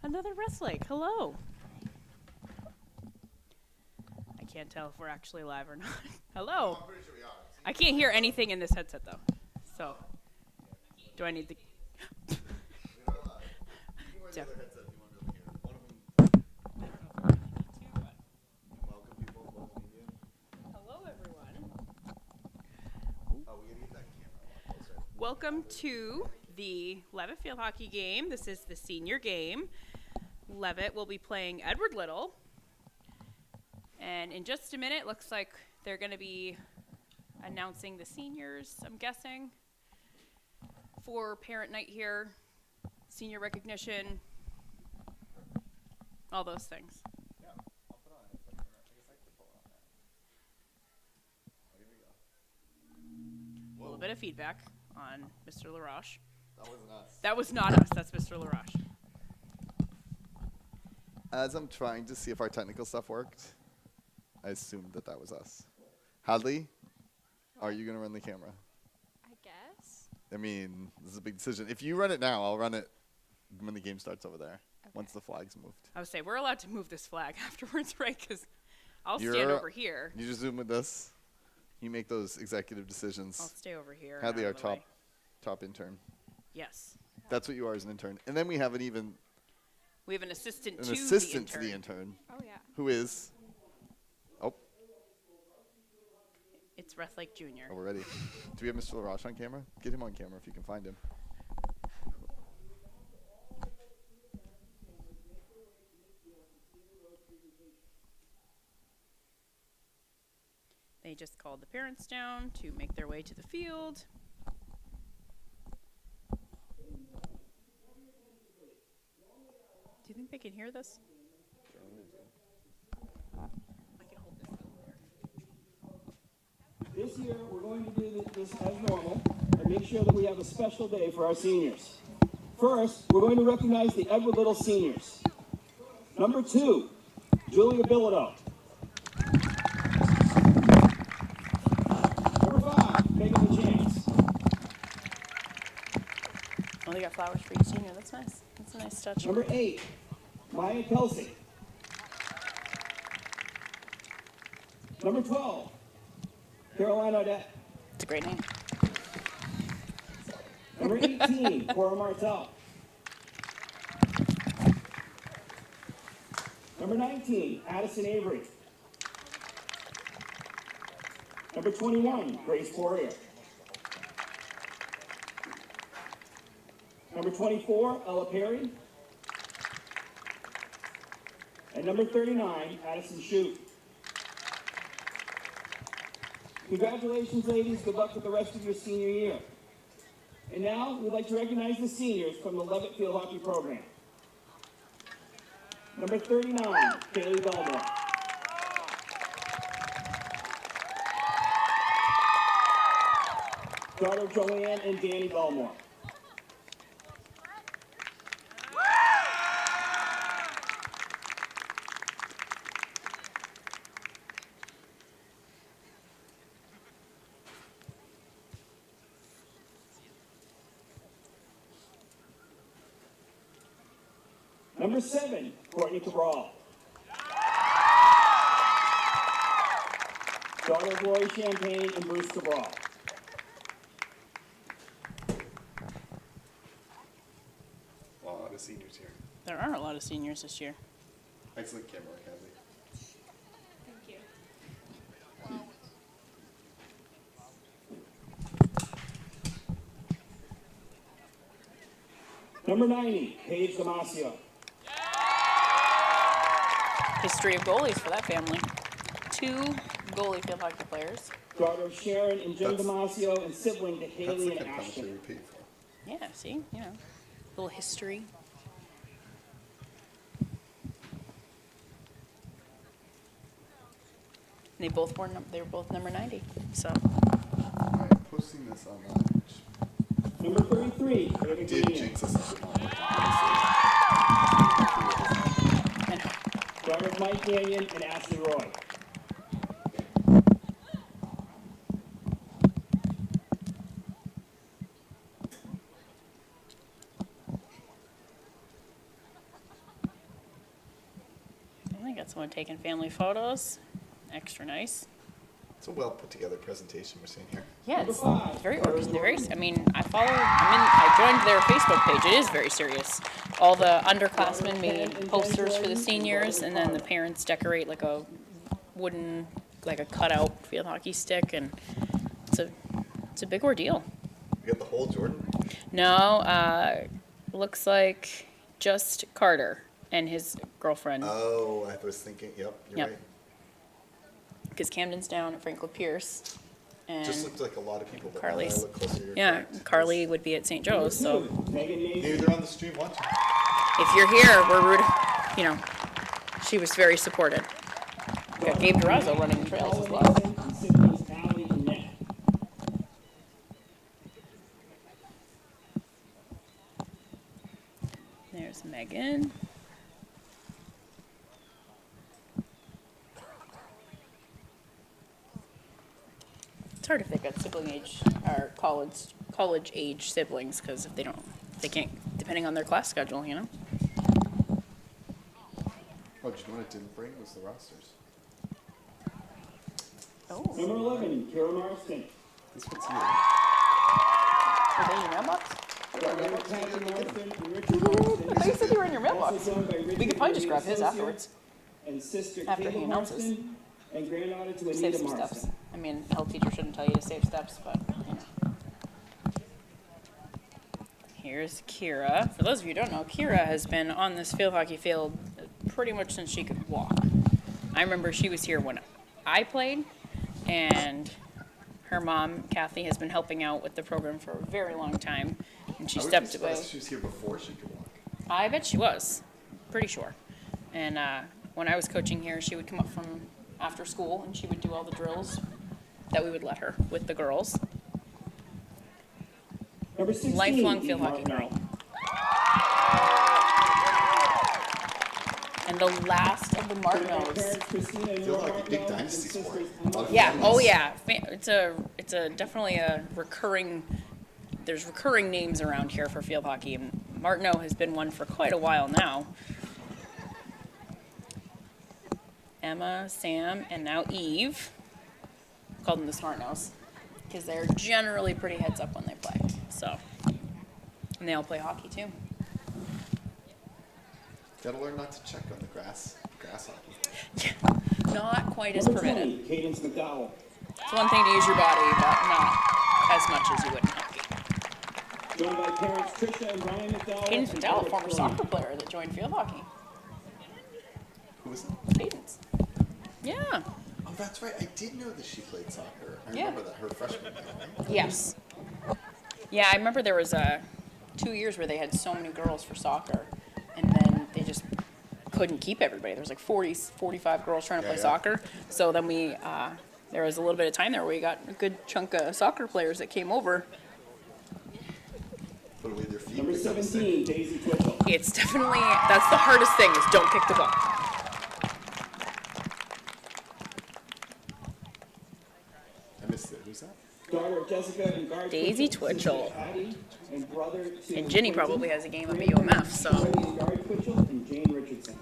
Another Restlake. Hello. I can't tell if we're actually live or not. Hello. I'm pretty sure we are. I can't hear anything in this headset though. So, do I need the? You can wear the other headset if you want to be able to hear. One of them. Welcome people. Welcome media. Hello, everyone. Oh, we gotta get that camera a lot closer. Welcome to the Leavitt Field Hockey game. This is the senior game. Leavitt will be playing Edward Little. And in just a minute, looks like they're going to be announcing the seniors, I'm guessing, for parent night here, senior recognition, all those things. Yeah, I'll put on it. I guess I could pull it on that. Oh, here we go. A little bit of feedback on Mr. LaRoche. That wasn't us. That was not us. That's Mr. LaRoche. As I'm trying to see if our technical stuff worked, I assumed that that was us. Hadley, are you going to run the camera? I guess. I mean, this is a big decision. If you run it now, I'll run it when the game starts over there, once the flag's moved. I would say we're allowed to move this flag afterwards, right? Because I'll stand over here. You just zoom with this. You make those executive decisions. I'll stay over here. Hadley, our out of the way. top intern. Yes. That's what you are as an intern. And then we have We have an assistant to the intern. Oh, yeah. Who is? Oh, It's Restlake Jr. we're ready. Do we have Mr. LaRoche on camera? Get him on camera if you can find him. They just called the parents down to make their way to the field. Do you think they can hear this? I can hold this. This year, we're going to do this as normal and make sure that we have a special day for our seniors. First, we're going to recognize the Edward Little seniors. Number 2, Julia Bilodeau. Number 5, Megan LaChance. Oh, they got flowers for each senior. That's nice. That's a nice touch. Number 8, Maya Kelsey. Number 12, Caroline Odette. It's a great name. Number 18, Cora Martel. Number 19, Addison Avery. Number 21, Grace Poirier. Number 24, Ella Perry. And number 39, Addison Shute. Congratulations, ladies. Good luck with the rest of your senior year. And now, we'd like to recognize the seniors from the Leavitt Field Hockey program. Number 39, Kaylee Belmore. Daughter Joanne and Danny Belmore. Number 7, Courtney Cabral. Daughter of Roy Champagne and Bruce Cabral. A lot of seniors here. There are a lot of seniors this year. Excellent camera, Hadley. Thank you. Number 90, Paige Damasio. History of goalies for that family. 2 goalie field hockey players. Daughter of Sharon and Jim That's- Damasio and sibling to That's Haley the and kind of commentary Ashton. we paid for. Yeah, see? You know, little history. And they were both number 90. So, I'm posting this online. Number 33, David Did Green. jinx us a bit. and Daughter of Mike Canyon and Ashley Roy. got someone taking family photos. Extra nice. It's a well put together presentation we're seeing here. Yeah, it's very I mean, I joined their Facebook page. It is very serious. All the underclassmen made posters for the seniors, and then the parents decorate like a wooden, like a cutout field hockey stick, and it's a big ordeal. We got the whole Jordan. No, looks like just Carter and his girlfriend. Oh, I was thinking. Yep, you're Yep. right. Because Camden's down at Franklin Pierce, and Just looked like a lot of people. But now that I Carly's. look closer, you're Yeah, correct. Carly would be at St. Joe's. So Megan Maybe Mason. they're on the stream watching. if you're here, we're rooting. You know, she was very supportive. We got Gabe Durazo running the trails as well. And siblings Allie and Nat. There's Megan. It's hard if they've got sibling age or college age siblings, because if they can't, depending on their class schedule, you know. Oh, did you know what it didn't bring was the rosters. Oh, Number 11, Kara Marston. This one's here. are they in your mailbox? Number 10, Marston and Richard Marston. I thought you said you were in your mailbox. Also joined by Richard We could probably just Lee grab his Associate afterwards. And sister After he Caitlin announces. Marston and granddaughter to Save Anita some steps. Marston. I mean, a health teacher shouldn't tell you to save steps, but you know. Here's Kira. For those of you who don't know, Kira has been on this field hockey field pretty much since she could walk. I remember she was here when I played, and her mom, Kathy, has been helping out with the program for a very long time, and she I would be stepped away. surprised if she was here before she could walk. I bet she was, pretty sure. And when I was coaching here, she would come up from after school, and she would do all the drills that we would let her with the girls. Number 16, Lifelong field hockey Mark girl. And the last of the Martinos. Parents Christina and Feel Nora like a big Martineau dynasty and sport. sisters Emma Yeah. and Oh yeah. It's a definitely a recurring. There's recurring names around here for field hockey, and Martineau has been one for quite a while now. Emma, Sam, and now Eve. Called them the Smart Nose because they're generally pretty heads up when they play. So, and they all play hockey too. Gotta learn not to check on the grass hockey. Not quite as Number permitted. 20, Cadence McDowell. It's one thing to use your body, but not as much as you would in hockey. Joined by parents Trisha and Ryan McDowell. Cadence and McDowell, Eric former Flynn. soccer player that joined field hockey. Who was it? Cadence. Yeah. Oh, that's right. I did know that she played soccer. I Yeah. remember that her freshman year, right? Yes. Yeah, I remember there was 2 years where they had so many girls for soccer, and then they just couldn't keep everybody. There was like 40, 45 girls trying to Yeah, play yeah. soccer. So then there was a little bit of time there where we got a good chunk of soccer players that came over. Put away their feet. Number pick up a stick. 17, Daisy Twitchell. It's definitely, that's the hardest thing, is don't kick the ball. I missed it. Who's that? Daughter of Jessica and Guard Daisy Twitchell, Twitchell. sister Addie, and brother to And Ginny Quentin, probably has a game up at UMF, so. Freddie and Guard Twitchell, and Jane Richardson.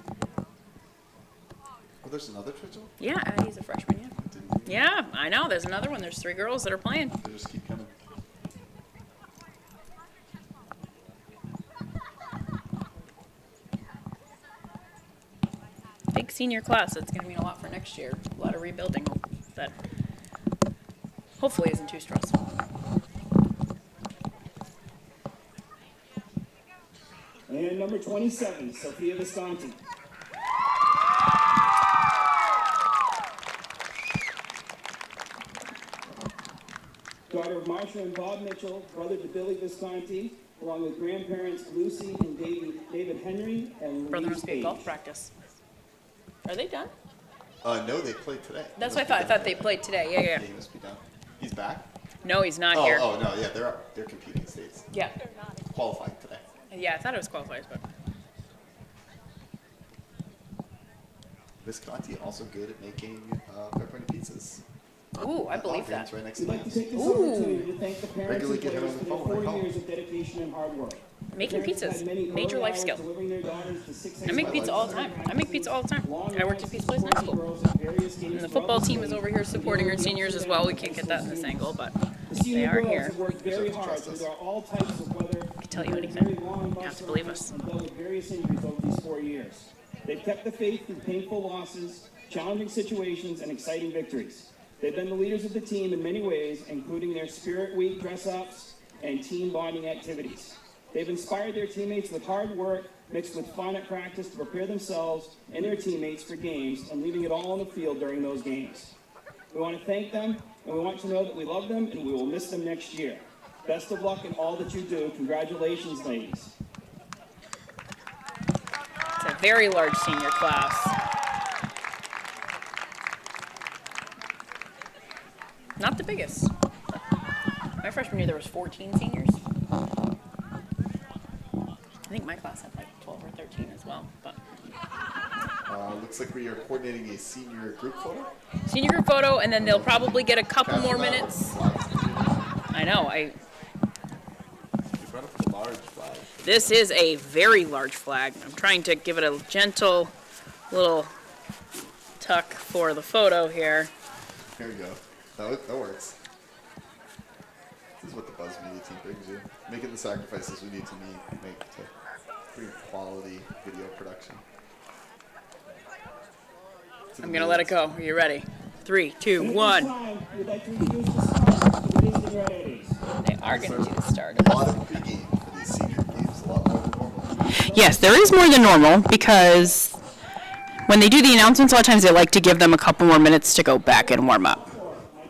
Oh, there's another Twitchell? Yeah, Addie's a freshman, yeah. Didn't Yeah, I know, there's another one. There's 3 girls that are playing. they just keep coming? Big senior class, that's going to mean a lot for next year. A lot of rebuilding that hopefully isn't too stressful. And number 27, Sophia Visconti. Daughter of Marsha and Bob Mitchell, brother to Billy Visconti, along with grandparents Lucy and David Henry and Brother Louise must be at Page. golf practice. Are they done? No, they played today. That's He what I must thought. I be thought they done. played today. Yeah, Yeah. he must be done. He's back? No, he's not Oh, here. oh, no, yeah, they're competing in states. Yeah. Qualifying today. Yeah, I thought it was qualifiers, but Visconti also good at making pepperoni pizzas. ooh, I believe Walgreens that. right next We'd to like to mine. take this Ooh. opportunity to thank the parents Regularly and get her players on for the their phone when I 4 call. years of dedication and hard work. making pizzas. Major life skill. I make pizza all the time. I worked at Pizza Place in high school. And the football team is over here supporting our seniors as well. We can't get that in this angle, but they are here. Very hard through all types of weather. I can tell you anything. You have to believe us. And dealt with various injuries over these 4 years. They've kept the faith through painful losses, challenging situations, and exciting victories. They've been the leaders of the team in many ways, including their Spirit Week dress-ups and team bonding activities. They've inspired their teammates with hard work mixed with fun at practice to prepare themselves and their teammates for games and leaving it all on the field during those games. We want to thank them, and we want to know that we love them and we will miss them next year. Best of luck in all that you do. Congratulations, ladies. It's a very large senior class. Not the biggest. My freshman year there was 14 seniors. I think my class had like 12 or 13 as well. But Looks like we are coordinating a senior group photo. Senior group photo, and then they'll probably get a couple more minutes. I know. You brought up a large flag. This is a very large flag. I'm trying to give it a gentle little tuck for the photo here. Here we go. That works. This is what the Buzz Media team brings you. Making the sacrifices we need to make to bring quality video production. I'm going to let it go. Are you ready? 3, 2, 1. We'd like to introduce the stars of the Disney Reds. They are going to do the start. A lot of pregame for these senior games, a lot more than normal. Yes, there is more than normal because when they do the announcements, a lot of times they like to give them a couple more minutes to go back and warm up.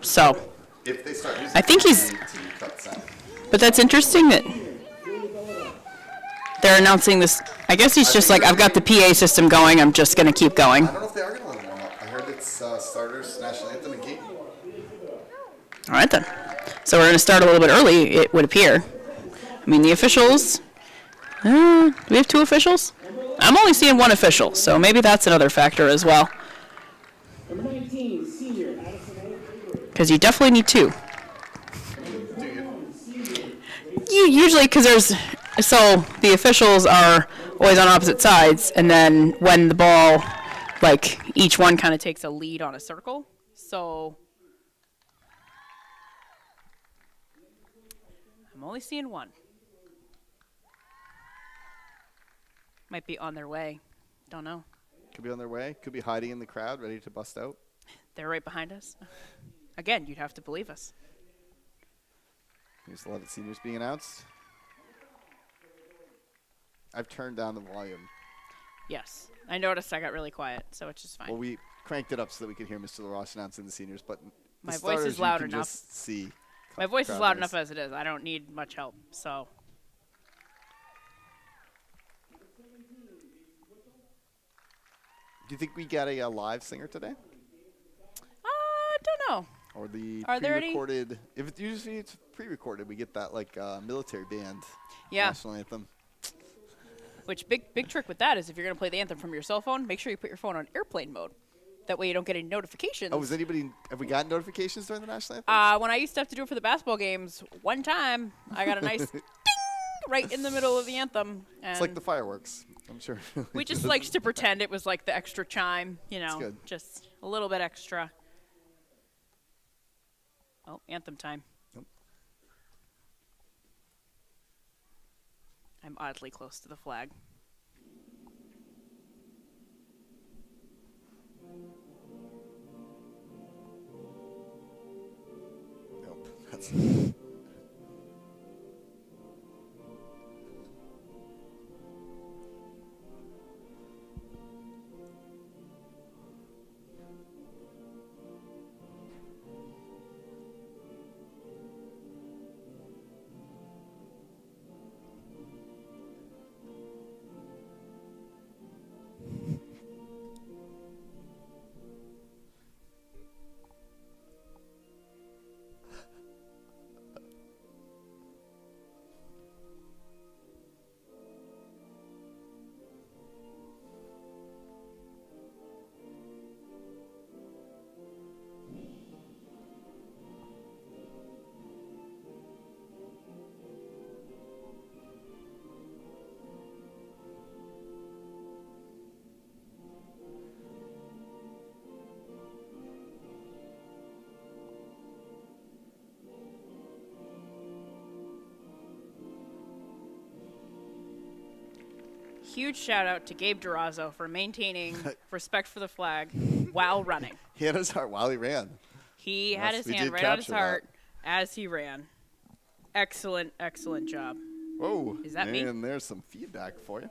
So, If they start using I think he's, to cut sound. but that's interesting that they're announcing this. I guess he's just like, I've got the PA system going, I'm just going to keep going. I don't know if they are going to let them warm up. I heard it's starters, national anthem, and game. All right then. So we're going to start a little bit early, it would appear. I mean, the officials, do we have 2 officials? I'm only seeing 1 official, so maybe that's another factor as well. Number 19, senior, Because you definitely need 2. Do you? Usually, because so the officials are always on opposite sides, and then when the ball, like, each one kind of takes a lead on a circle. So I'm only seeing 1. Might be on their way. Don't know. Could be on their way. Could be hiding in the crowd, ready to bust out. They're right behind us. Again, you'd have to believe us. There's a lot of seniors being announced. I've turned down the volume. Yes. I noticed I got really quiet, so it's just fine. Well, we cranked it up so that we could hear Mr. LaRoche announcing the seniors, but the My voice starters is loud you can enough. Just see My voice is crowd loud noise. enough as it is. I don't need much help, so. Do you think we got a live singer today? I don't know. Or the Are there any? pre-recorded? If it's usually it's pre-recorded, we get that like military band Yeah. national anthem. Which big trick with that is if you're gonna play the anthem from your cell phone, make sure you put your phone on airplane mode. That way you don't get any notifications. Oh, have we gotten notifications during the national anthem? When I used to have to do it for the basketball games, one time I got a nice ding right in the middle of the anthem. And It's like the fireworks. I'm sure. we just liked to pretend it was like the extra chime, good. just a little bit extra. Oh, anthem time. Yep. I'm oddly close to the flag. Nope. That's huge shout out to Gabe Durazo for maintaining respect for the flag while running. He had his heart while he ran. He had Yes, his we hand did right on his capture that. heart as he ran. Excellent, excellent job. Whoa. Is that me? And there's some feedback for you.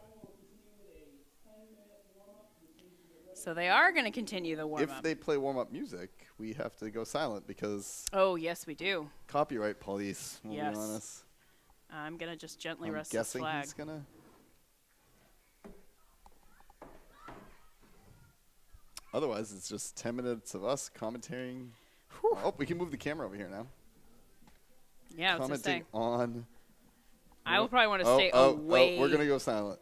So they are going to continue the warm-up. If they play warm-up music, we have to go silent because Oh, yes, we do. copyright police will Yes. be on us. I'm going to just gently I'm rest the guessing flag. he's going to... Otherwise, it's just 10 minutes of us commentating. Whew. Oh, we can move the camera over here now. Yeah, I was going to say. Commenting on... I will probably want to stay away. We're going to go silent.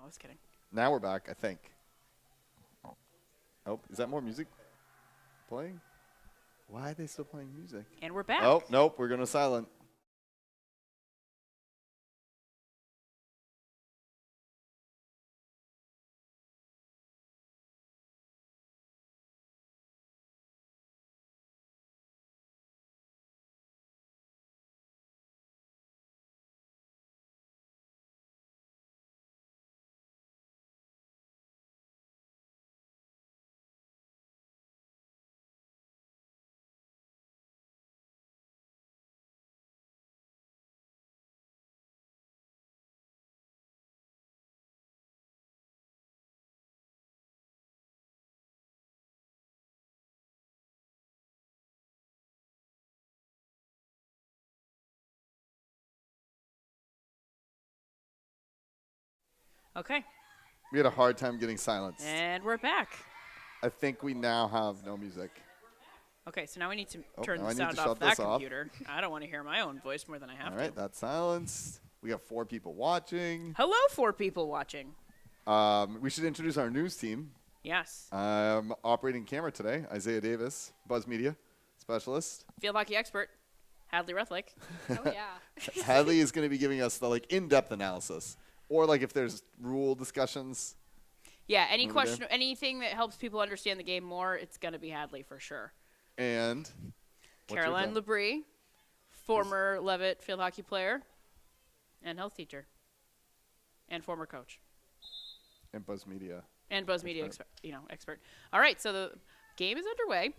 I was kidding. Now we're back, I think. Oh, is that more music playing? Why are they still playing music? And we're back. Oh, nope, we're going to silent. Okay. We had a hard time getting silence. And we're back. I think we now have no music. Okay, so now we need to Oh, turn now the I need sound to off shut that this off. computer. I don't want to hear my own voice more than I have All right, to. that's silenced. We got 4 people watching. Hello, 4 people watching. We should introduce our news team. Yes. Operating camera today, Isaiah Davis, Buzz Media specialist. Field hockey expert, Hadley Ruthlake. Oh yeah. Hadley is going to be giving us the in-depth analysis, or if there's rule discussions. Yeah, any Over question, there. anything that helps people understand the game more, it's going to be Hadley for sure. And what's your Caroline job? Labrie, former Leavitt field hockey player and health teacher and former coach And Buzz Media. and Buzz Media expert. All right, so the game is underway.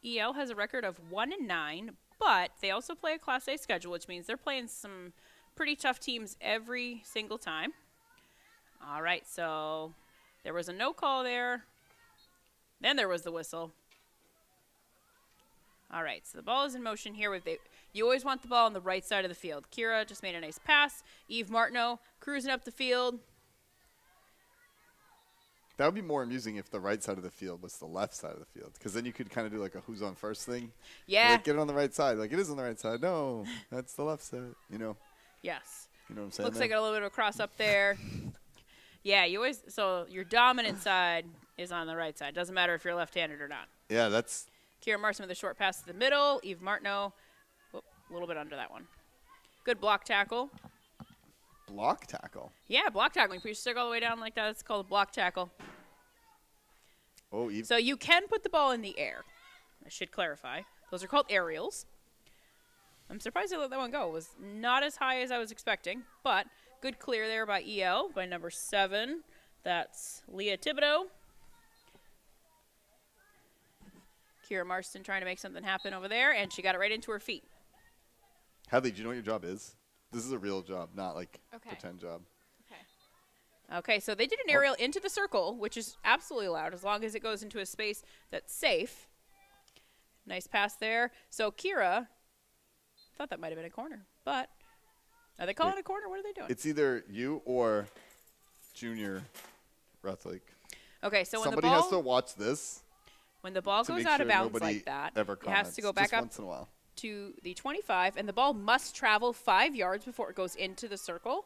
EL has a record of 1-9, but they also play a Class A schedule, which means they're playing some pretty tough teams every single time. All right, so there was a no call there. Then there was the whistle. All right, so the ball is in motion here. You always want the ball on the right side of the field. Kira just made a nice pass. Eve Martineau cruising up the field. That would be more amusing if the right side of the field was the left side of the field, because then you could kind of do a who's on first thing. Yeah. Get it on the right side. It is on the right side. No, that's the left side. Yes. You know what I'm saying? Looks like a little bit of a cross up there. Yeah, so your dominant side is on the right side. Doesn't matter if you're left-handed or not. Yeah, that's Kira Marson with a short pass to the middle. Eve Martineau, a little bit under that one. Good block tackle. block tackle. Yeah, block tackling. Put your stick all the way down like that. It's called a block tackle. Oh, Eve. So you can put the ball in the air. I should clarify. Those are called aerials. I'm surprised they let that one go. It was not as high as I was expecting, but good clear there by EL, by number 7. That's Leah Thibodeau. Kira Marston trying to make something happen over there, and she got it right into her feet. Hadley, do you know what your job is? This is a real job, not Okay. pretend job. Okay. Okay, so they did an aerial into the circle, which is absolutely allowed as long as it goes into a space that's safe. Nice pass there. So Kira thought that might have been a corner, but are they calling it a corner? What are they doing? It's either you or Junior Ruthlake. Okay, so Somebody has to watch this when the ball to goes make out sure of bounds nobody like that, ever it has to go comments, back just up once in a while. to the 25, and the ball must travel 5 yards before it goes into the circle.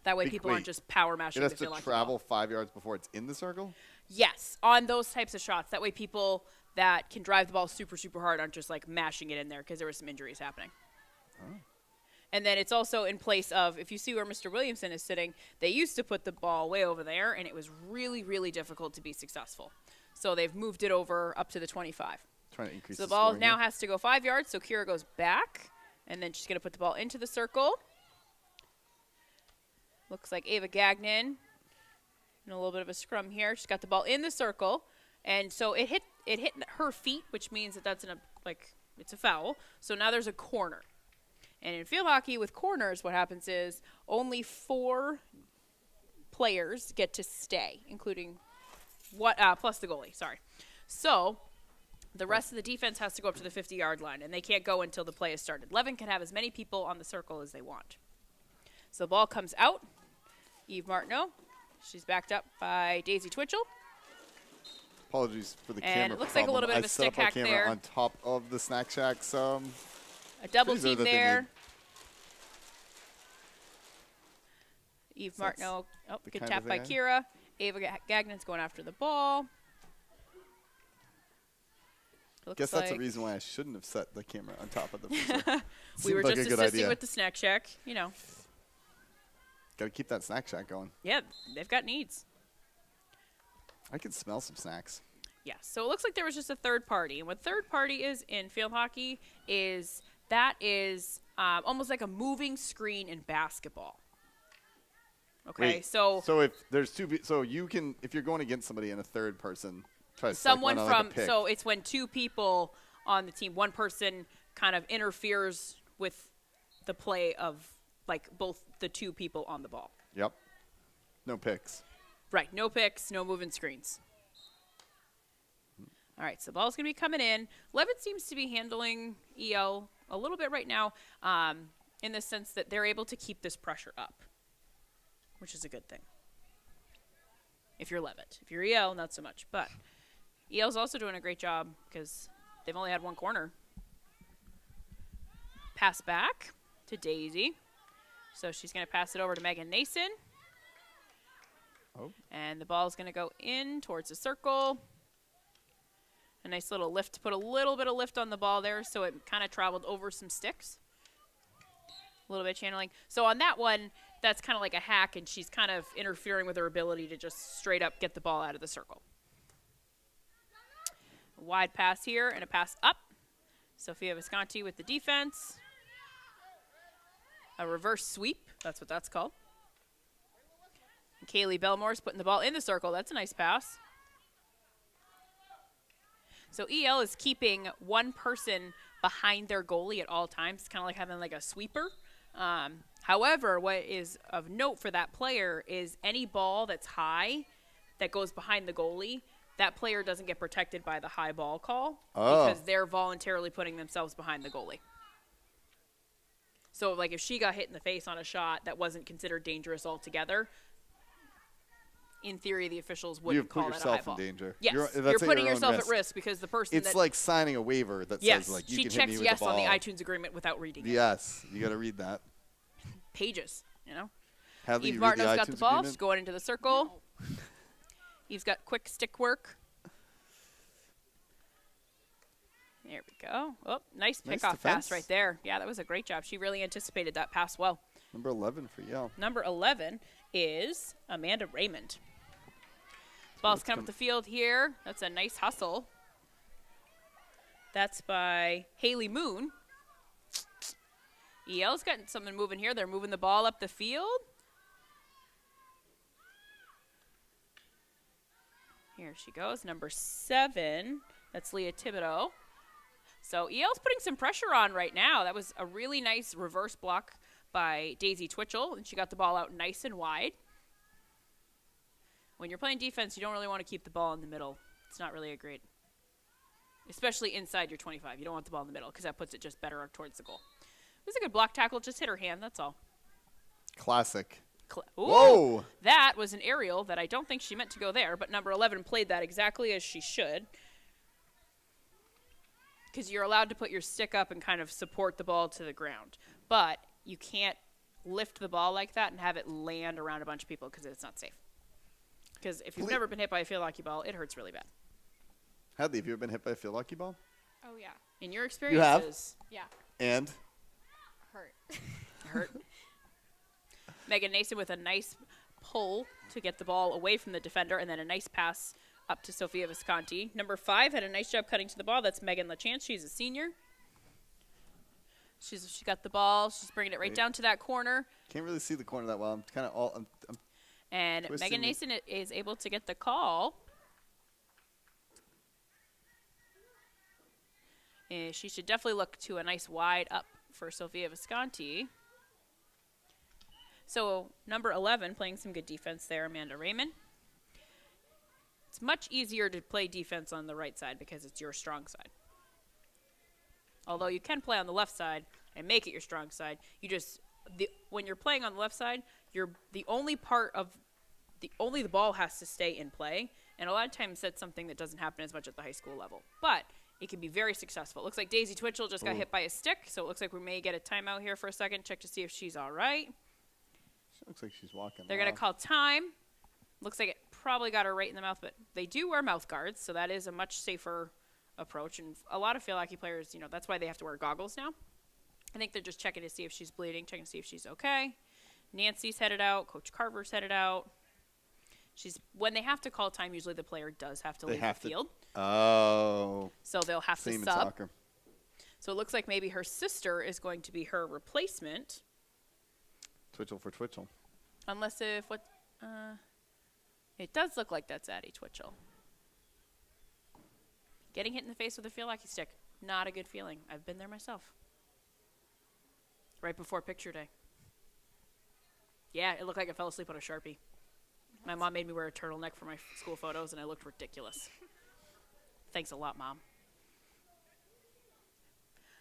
That way people aren't Wait, just power mashing It has the to field hockey travel ball. 5 yards before it's in the circle? Yes, on those types of shots. That way people that can drive the ball super, super hard aren't just like mashing it in there because there were some injuries happening. Oh. And then it's also in place of, if you see where Mr. Williamson is sitting, they used to put the ball way over there, and it was really, really difficult to be successful. So they've moved it over up to the 25. Trying to increase So the the ball scoring now here. has to go 5 yards, so Kira goes back, and then she's going to put the ball into the circle. Looks like Ava Gagnon in a little bit of a scrum here. She's got the ball in the circle, and so it hit her feet, which means that that's it's a foul. So now there's a corner. And in field hockey with corners, what happens is only 4 players get to stay, including plus the goalie. Sorry. So the rest of the defense has to go up to the 50-yard line, and they can't go until the play is started. Levin can have as many people on the circle as they want. So the ball comes out. Eve Martineau. She's backed up by Daisy Twitchell. Apologies for the And camera it looks like a little bit of a stick hack I set up our there. camera on top of the Snack Shack's A double freezer team that they there. made. Eve So that's Martineau. Oh, the good kind tap of by thing Kira. Ava Gagnon's going after the ball. Looks Guess that's the like reason why I shouldn't have set the camera on top of the freezer. we were Seemed like just a good assisting idea. with the snack shack. You know, Got to keep that snack shack going. yeah, they've got needs. I can smell some snacks. Yeah, so it looks like there was just a third party. And what third party is in field hockey is almost like a moving screen in basketball. Okay, Wait, so if there's so you can, if you're going against somebody and a third person tries someone to like, run on, from like, a pick. so it's when two people on the team, one person kind of interferes with the play of like both the two people on the ball. Yep. No picks. Right, no picks, no moving screens. All right, so the ball's going to be coming in. Leavitt seems to be handling EL a little bit right now in the sense that they're able to keep this pressure up, which is a good thing. If you're Leavitt. If you're EL, not so much. But EL's also doing a great job because they've only had one corner. Pass back to Daisy. So she's going to pass it over to Megan Nason. Oh. And the ball's going to go in towards the circle. A nice little lift, put a little bit of lift on the ball there so it kind of traveled over some sticks. A little bit of channeling. So on that one, that's kind of like a hack, and she's kind of interfering with her ability to just straight up get the ball out of the circle. A wide pass here and a pass up. Sofia Visconti with the defense. A reverse sweep, that's what that's called. And Kaylee Belmore's putting the ball in the circle. That's a nice pass. So EL is keeping one person behind their goalie at all times. It's kind of like having like a sweeper. However, what is of note for that player is any ball that's high that goes behind the goalie, that player doesn't get protected by the high ball call because they're voluntarily putting themselves behind the goalie. So like if she got hit in the face on a shot that wasn't considered dangerous altogether, in theory, the officials wouldn't call that a high ball. You've put yourself in danger. Yes, That's you're at putting your own yourself risk. at risk because the person It's like signing a waiver that yes, says, like, you she can hit checks me with yes the ball. on the iTunes agreement without reading it. Yes, you got to read that. Pages, you know. Hadley, Eve you read the Martineau's got the iTunes ball. agreement? She's going into the circle. Eve's got quick stick work. There we go. Oh, nice Nice pickoff pass defense. right there. Yeah, that was a great job. She really anticipated that pass well. Number 11 for Yale. Number 11 is Amanda Raymond. Ball's coming up the field here. That's a nice hustle. That's by Haley Moon. EL's got something moving here. They're moving the ball up the field. Here she goes, number 7. That's Leah Thibodeau. So EL's putting some pressure on right now. That was a really nice reverse block by Daisy Twitchell, and she got the ball out nice and wide. When you're playing defense, you don't really want to keep the ball in the middle. It's not really a great, especially inside your 25. You don't want the ball in the middle because that puts it just better towards the goal. It was a good block tackle. Just hit her hand. That's all. Classic. Ooh, Whoa! that was an aerial that I don't think she meant to go there, but number 11 played that exactly as she should. Because you're allowed to put your stick up and kind of support the ball to the ground. But you can't lift the ball like that and have it land around a bunch of people because it's not safe. Because if you've never been hit by a field hockey ball, it hurts really bad. Hadley, have you ever been hit by a field hockey ball? Oh, yeah. In your experiences, Yeah. And? Hurt. hurt. Megan Nason with a nice pull to get the ball away from the defender, and then a nice pass up to Sofia Visconti. Number 5 had a nice job cutting to the ball. That's Megan LaChance. She's a senior. She got the ball. She's bringing it right down to that corner. Can't really see the corner that well. I'm kind of all. I'm And twisting Megan Nason is able to get the call. She should definitely look to a nice wide up for Sofia Visconti. So number 11 playing some good defense there, Amanda Raymond. It's much easier to play defense on the right side because it's your strong side. Although you can play on the left side and make it your strong side, when you're playing on the left side, the ball has to stay in play, and a lot of times that's something that doesn't happen as much at the high school level. But it can be very successful. It looks like Daisy Twitchell just got hit by a stick, so it looks like we may get a timeout here for a second, check to see if she's all right. She looks like she's walking. They're going to call time. Looks like it probably got her right in the mouth, but they do wear mouth guards, so that is a much safer approach. And a lot of field hockey players, that's why they have to wear goggles now. I think they're just checking to see if she's bleeding, checking to see if she's okay. Nancy's headed out. Coach Carver's headed out. When they have to call time, usually the player does have to leave the field. Oh. So they'll have to Same in sub. soccer. So it looks like maybe her sister is going to be her replacement. Twitchell for Twitchell. Unless it does look like that's Addie Twitchell. Getting hit in the face with a field hockey stick, not a good feeling. I've been there myself. Right before picture day. Yeah, it looked like I fell asleep on a Sharpie. My mom made me wear a turtleneck for my school photos, and I looked ridiculous. Thanks a lot, Mom.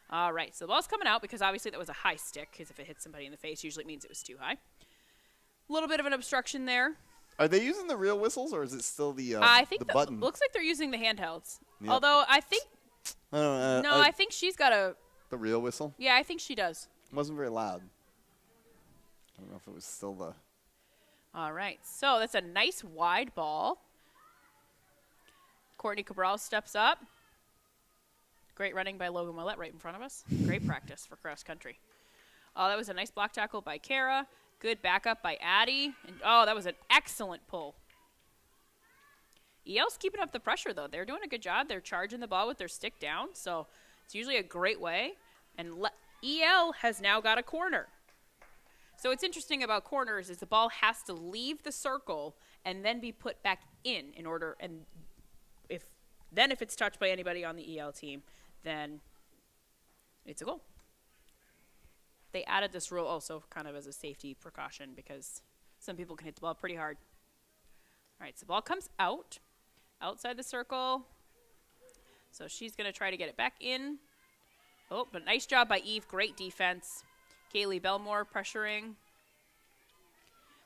All right, so the ball's coming out because obviously that was a high stick, because if it hits somebody in the face, usually it means it was too high. A little bit of an obstruction there. Are they using the real whistles, or is it still the I think the button? Looks like they're using the handhelds. Yep. Although I think I I think she's got a. The real whistle? Yeah, I think she does. It wasn't very loud. I don't know if it was still the. All right, so that's a nice wide ball. Courtney Cabral steps up. Great running by Logan Willett right in front of us. Great practice for cross country. Oh, that was a nice block tackle by Kara. Good backup by Addie. And that was an excellent pull. EL's keeping up the pressure, though. They're doing a good job. They're charging the ball with their stick down, so it's usually a great way. And EL has now got a corner. So what's interesting about corners is the ball has to leave the circle and then be put back in order. And if it's touched by anybody on the EL team, then it's a goal. They added this rule also kind of as a safety precaution because some people can hit the ball pretty hard. All right, so the ball comes outside the circle. So she's going to try to get it back in. Oh, but nice job by Eve. Great defense. Kaylee Belmore pressuring.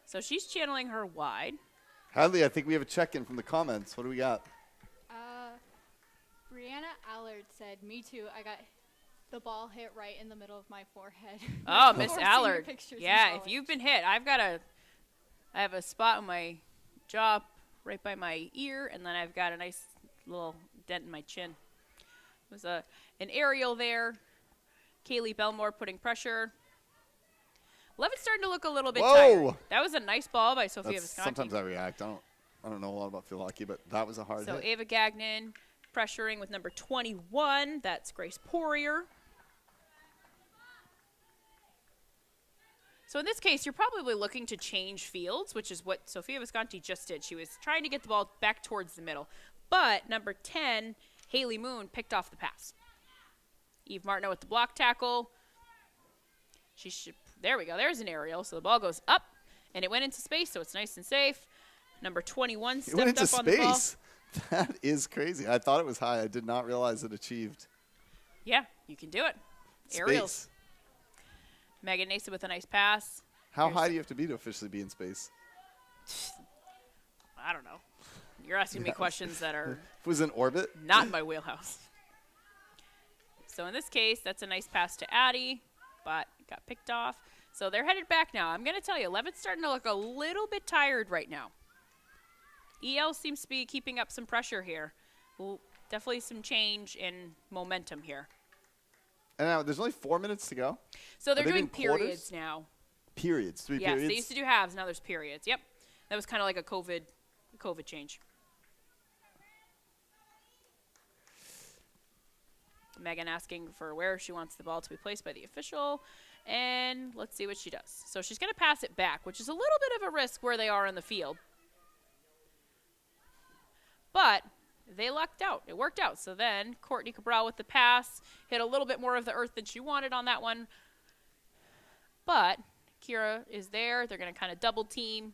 So she's channeling her wide. Hadley, I think we have a check-in from the comments. What do we got? Brianna Allard said, "Me too. I got the ball hit right in the middle of my forehead." Oh, Miss Before seeing Allard. pictures in Yeah, if college. you've been hit, I have a spot on my jaw right by my ear, and then I've got a nice little dent in my chin. It was an aerial there. Kaylee Belmore putting pressure. Leavitt's starting to look a little bit tired. That was a nice ball by Sophia Visconti. Sometimes I react. I don't know a lot about field hockey, but that was a hard hit. So Ava Gagnon pressuring with number 21. That's Grace Poirier. So in this case, you're probably looking to change fields, which is what Sophia Visconti just did. She was trying to get the ball back towards the middle. But number 10, Haley Moon, picked off the pass. Eve Martineau with the block tackle. There we go. There's an aerial. So the ball goes up, and it went into space, so it's nice and safe. Number 21 stepped it went into up on the ball. space. That is crazy. I thought it was high. I did not realize it achieved. Yeah, you can do it. Aerials. Megan Nason with a nice pass. How high do you have to be to officially be in space? I don't know. You're asking me questions that are If it was in orbit? not in my wheelhouse. So in this case, that's a nice pass to Addie, but got picked off. So they're headed back now. I'm going to tell you, Leavitt's starting to look a little bit tired right now. EL seems to be keeping up some pressure here. Well, definitely some change in momentum here. And now there's only 4 minutes to go. So they're they doing doing quarters? periods now. Periods, three Yes, periods. they used to do halves. Now there's periods. Yep. That was kind of like a COVID change. Megan asking for where she wants the ball to be placed by the official. And let's see what she does. So she's going to pass it back, which is a little bit of a risk where they are in the field. But they lucked out. It worked out. So then Courtney Cabral with the pass hit a little bit more of the earth than she wanted on that one. But Kira is there. They're going to kind of double team.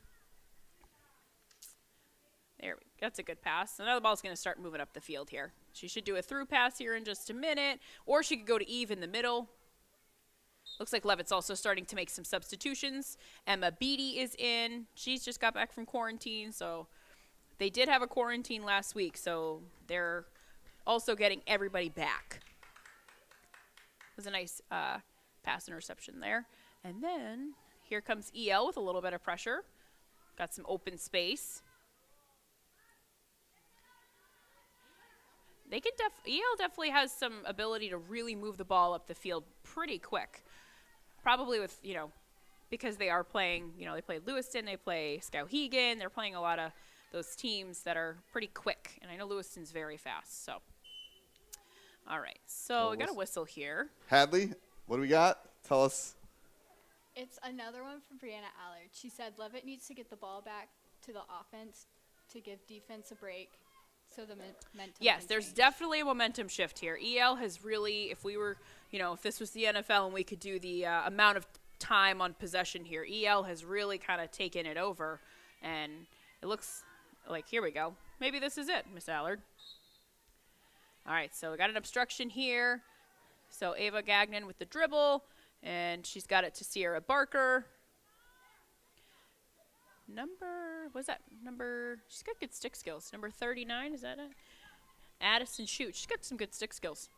There we go. That's a good pass. So now the ball's going to start moving up the field here. She should do a through pass here in just a minute. Or she could go to Eve in the middle. Looks like Leavitt's also starting to make some substitutions. Emma Beatty is in. She's just got back from quarantine, so they did have a quarantine last week, so they're also getting everybody back. It was a nice pass interception there. And then here comes EL with a little bit of pressure. Got some open space. They could EL definitely has some ability to really move the ball up the field pretty quick. Probably with, because they are playing, they play Lewiston, they play Skowhegan. They're playing a lot of those teams that are pretty quick. And I know Lewiston's very fast, so. All right, so we got a whistle here. Hadley, what do we got? Tell us. It's another one from Brianna Allard. She said Leavitt needs to get the ball back to the offense to give defense a break so the momentum Yes, can there's change. definitely a momentum shift here. EL has really, if we were, if this was the NFL and we could do the amount of time on possession here, EL has really kind of taken it over. And it looks like, here we go. Maybe this is it, Miss Allard. All right, so we got an obstruction here. So Ava Gagnon with the dribble, and she's got it to Sierra Barker. She's got good stick skills. Number 39, is that it? Addison Shute. She's got some good stick skills.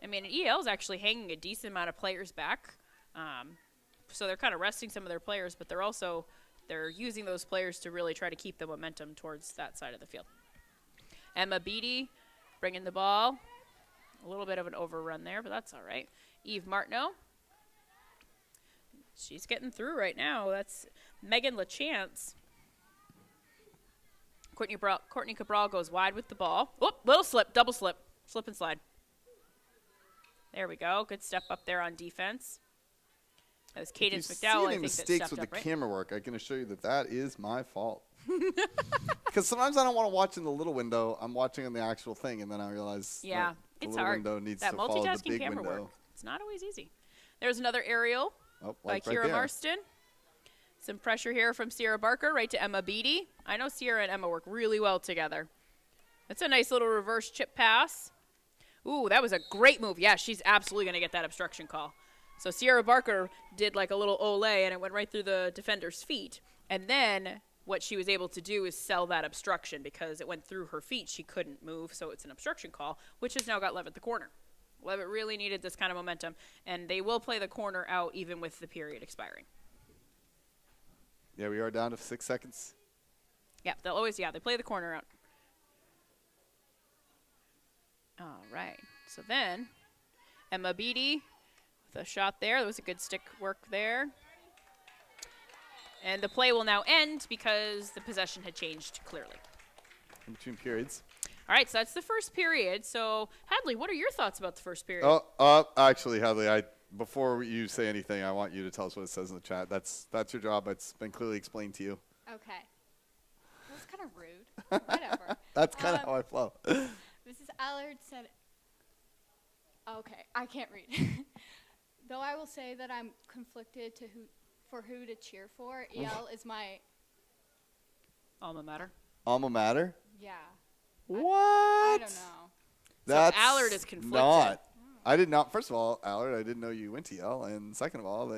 I mean, EL's actually hanging a decent amount of players back. So they're kind of resting some of their players, but they're using those players to really try to keep the momentum towards that side of the field. Emma Beatty bringing the ball. A little bit of an overrun there, but that's all right. Eve Martineau. She's getting through right now. That's Megan LaChance. Courtney Cabral goes wide with the ball. Whoop, little slip, double slip. Slip and slide. There we go. Good step up there on defense. That was Cadence McDowell, I think, that stepped mistakes with up, the right? camera work, I can assure you that is my fault. Because sometimes I don't want to watch in the little window. I'm watching on the actual thing, and then I realize Yeah, the it's little hard. window needs That to follow the multitasking big camera window. work. It's not always easy. There's another aerial Oh, by like right Kira there. Marston. Some pressure here from Sierra Barker right to Emma Beatty. I know Sierra and Emma work really well together. That's a nice little reverse chip pass. Ooh, that was a great move. Yeah, she's absolutely going to get that obstruction call. So Sierra Barker did like a little ole, and it went right through the defender's feet. And then what she was able to do is sell that obstruction because it went through her feet. She couldn't move, so it's an obstruction call, which has now got Leavitt the corner. Leavitt really needed this kind of momentum, and they will play the corner out even with the period expiring. Yeah, we are down to 6 seconds. Yeah, they play the corner out. All right. So then, Emma Beatty with a shot there. That was a good stick work there. And the play will now end because the possession had changed clearly. In between periods. All right, so that's the first period. So, Hadley, what are your thoughts about the first period? Actually, Hadley, before you say anything, I want you to tell us what it says in the chat. That's your job. It's been clearly explained to you. Okay. That was kind of rude. Whatever. That's kind of how I flow. Mrs. Allard said, okay, I can't read. Though I will say that I'm conflicted for who to cheer for. EL is my, Alma mater. Alma mater? yeah. What? I don't know. That's Allard is conflicted. Not. I did not. First of all, Allard, I didn't know you went to Yale. And second of all,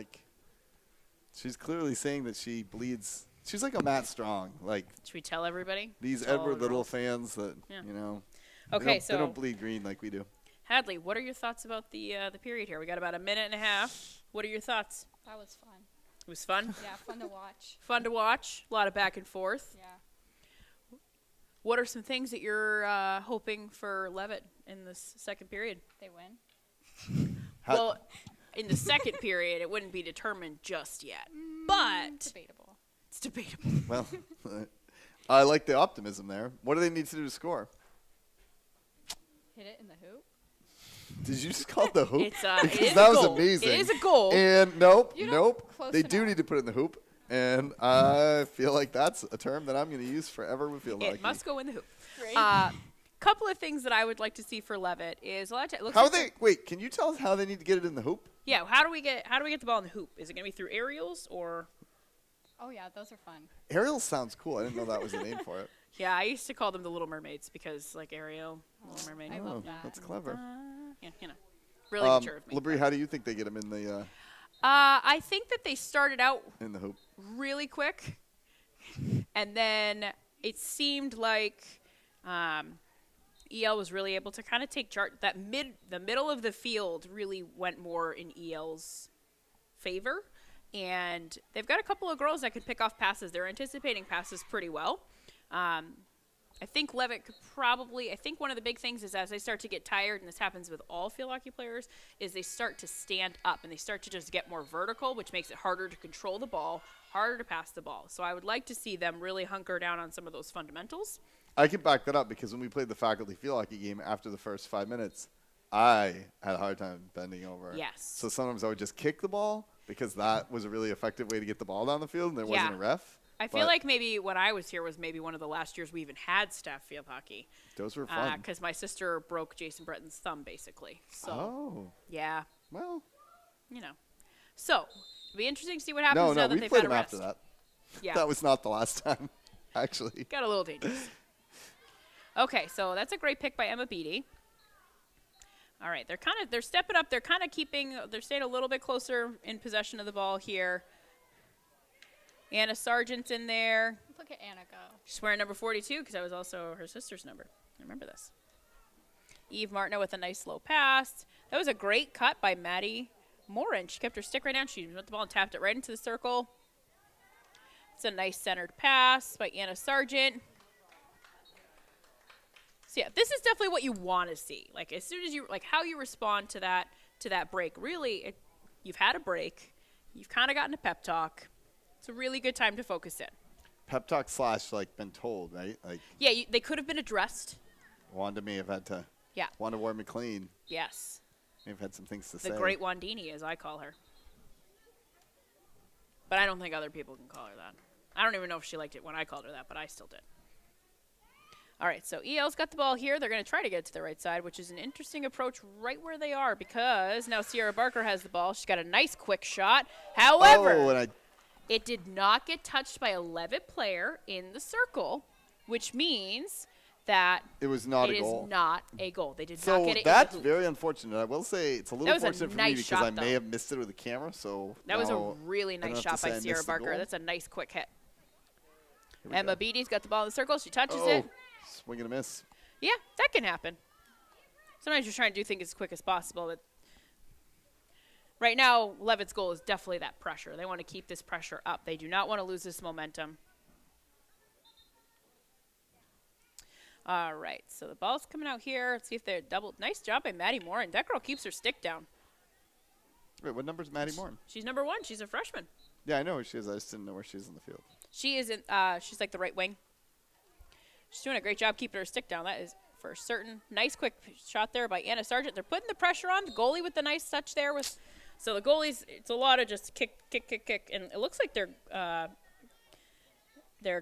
she's clearly saying that she bleeds. She's like a Matt Strong. Should we tell everybody? These Tell all Edward the Little girls. fans that, Yeah. they Okay, don't bleed green like we do. Hadley, what are your thoughts about the period here? We got about a minute and a half. What are your thoughts? That was fun. It was fun. Yeah, fun to watch. Fun to watch. A lot of back and forth. Yeah. What are some things that you're hoping for Leavitt in this second period? They win. Well, in the second period, it wouldn't be determined just yet, but Debatable. it's debatable. Well, I like the optimism there. What do they need to do to score? Hit it in the hoop. Did you just call it the hoop? It's it Because is that a was goal. amazing. It is a goal. And nope. Close They do enough. need to put it in the hoop. And I feel like that's a term that I'm going to use forever. We feel It like must go in the hoop. Great. Couple of things that I would like to see for Leavitt is a lot of times. How they wait? Can you tell us how they need to get it in the hoop? Yeah, how do we get the ball in the hoop? Is it going to be through aerials or? Oh, yeah, those are fun. Aerial sounds cool. I didn't know that was the name for it. Yeah, I used to call them the Little Mermaids because Ariel, Little Mermaid. I love that. That's clever. Yeah, really mature of me. Labrie, how do you think they get them in the I think that they started out hoop? really quick, and then it seemed like EL was really able to kind of take charge. The middle of the field really went more in EL's favor. And they've got a couple of girls that can pick off passes. They're anticipating passes pretty well. I think Leavitt could probably, I think one of the big things is as they start to get tired, and this happens with all field hockey players, is they start to stand up and they start to just get more vertical, which makes it harder to control the ball, harder to pass the ball. So I would like to see them really hunker down on some of those fundamentals. I can back that up because when we played the faculty field hockey game after the first 5 minutes, I had a hard time bending over. Yes. So sometimes I would just kick the ball because that was a really effective way to get the ball down the field and there wasn't a ref. I feel like maybe when I was here was maybe one of the last years we even had staff field hockey. Those were fun. Because my sister broke Jason Bretton's thumb, basically. So, yeah. Well. You know. So, it'll be interesting to see what happens now that we they've played had a him rest. after that. Yeah. That was not the last time, actually. Got a little dangerous. Okay, so that's a great pick by Emma Beattie. All right, they're stepping up. They're staying a little bit closer in possession of the ball here. Anna Sargent's in there. Look at Anna go. She's wearing number 42 because that was also her sister's number. I remember this. Eve Martineau with a nice low pass. That was a great cut by Maddie Morin. She kept her stick right down. She went the ball and tapped it right into the circle. It's a nice centered pass by Anna Sargent. So yeah, this is definitely what you want to see. Like as soon as you how you respond to that break. Really, you've had a break. You've kind of gotten a pep talk. It's a really good time to focus in. Pep talk / been told, right? Like yeah, they could have been addressed. Wanda may have had to. Yeah. Wanda Ward McLean. Yes. May have had some things to say. The great Wandini, as I call her. But I don't think other people can call her that. I don't even know if she liked it when I called her that, but I still did. All right, so EL's got the ball here. They're going to try to get it to the right side, which is an interesting approach right where they are because now Sierra Barker has the ball. She's got a nice quick shot. However, it did not get touched by a Leavitt player in the circle, which means that it was not a goal. It is not a goal. They did so not get it. So that's very unfortunate. I will say it's a little unfortunate for nice me because shot, I may have missed it with the camera. So that was a really nice shot by Sierra Barker. That's a nice quick hit. Emma Beattie's got the ball in the circle. She touches it. Swing and a miss. Yeah, that can happen. Sometimes you're trying to do things as quick as possible, but right now, Leavitt's goal is definitely that pressure. They want to keep this pressure up. They do not want to lose this momentum. All right, so the ball's coming out here. Let's see if they're double. Nice job by Maddie Morin. That girl keeps her stick down. Wait, what number is Maddie Morin? She's number 1. She's a freshman. Yeah, I know where she is. I just didn't know where she is in the field. She is in. She's like the right wing. She's doing a great job keeping her stick down. That is for certain. Nice quick shot there by Anna Sargent. They're putting the pressure on. The goalie with the nice touch there was. So the goalies, it's a lot of just kick, and it looks like their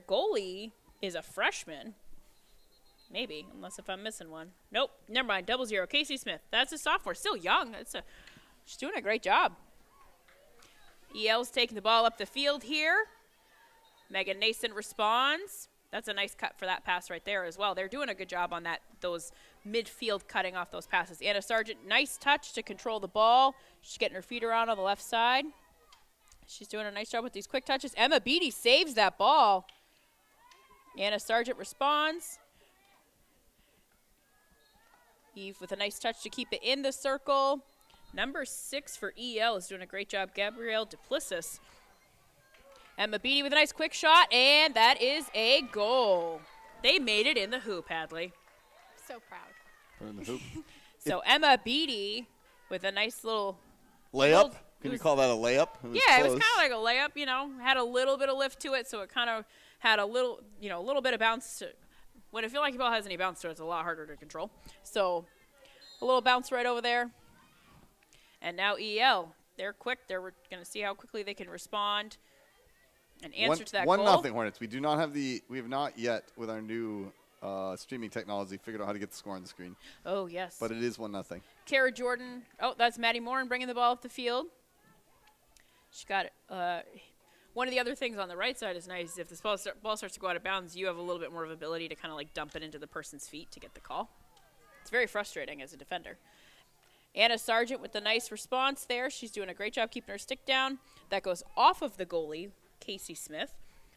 goalie is a freshman. Maybe, unless if I'm missing one. Nope, never mind. 00, Casey Smith. That's a sophomore, still young. She's doing a great job. EL's taking the ball up the field here. Megan Nason responds. That's a nice cut for that pass right there as well. They're doing a good job on those midfield cutting off those passes. Anna Sargent, nice touch to control the ball. She's getting her feet around on the left side. She's doing a nice job with these quick touches. Emma Beattie saves that ball. Anna Sargent responds. Eve with a nice touch to keep it in the circle. Number 6 for EL is doing a great job. Gabrielle Duplessis. Emma Beattie with a nice quick shot, and that is a goal. They made it in the hoop, Hadley. So proud. We're in the hoop. So Emma Beattie with a nice little layup. Can you call that a layup? It was kind of like a layup. Had a little bit of lift to it, so it kind of had a little bit of bounce to. When a field hockey ball has any bounce to it, it's a lot harder to control. So a little bounce right over there. And now EL, they're quick. They're going to see how quickly they can respond and answer to that goal. 1-0 Hornets. We have not yet, with our new streaming technology, figured out how to get the score on the screen. Oh, yes. But it is 1-0. Kara Jordan. Oh, that's Maddie Morin bringing the ball up the field. She got it. One of the other things on the right side is nice. If the ball starts to go out of bounds, you have a little bit more of ability to kind of dump it into the person's feet to get the call. It's very frustrating as a defender. Anna Sargent with the nice response there. She's doing a great job keeping her stick down. That goes off of the goalie, Casey Smith.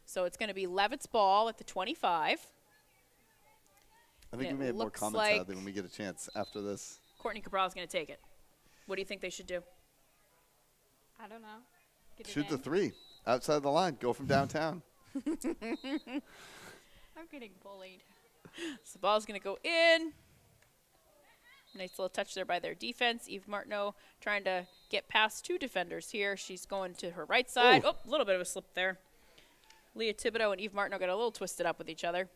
So it's going to be Leavitt's ball at the 25. I think we may have more comments out there when we get a chance after this. Courtney Cabral is going to take it. What do you think they should do? I don't know. Get it Shoot the in. 3. Outside the line. Go from downtown. I'm getting bullied. So the ball's going to go in. Nice little touch there by their defense. Eve Martineau trying to get past 2 defenders here. She's going to her right side. Ooh. Oh, a little bit of a slip there. Leah Thibodeau and Eve Martineau got a little twisted up with each other.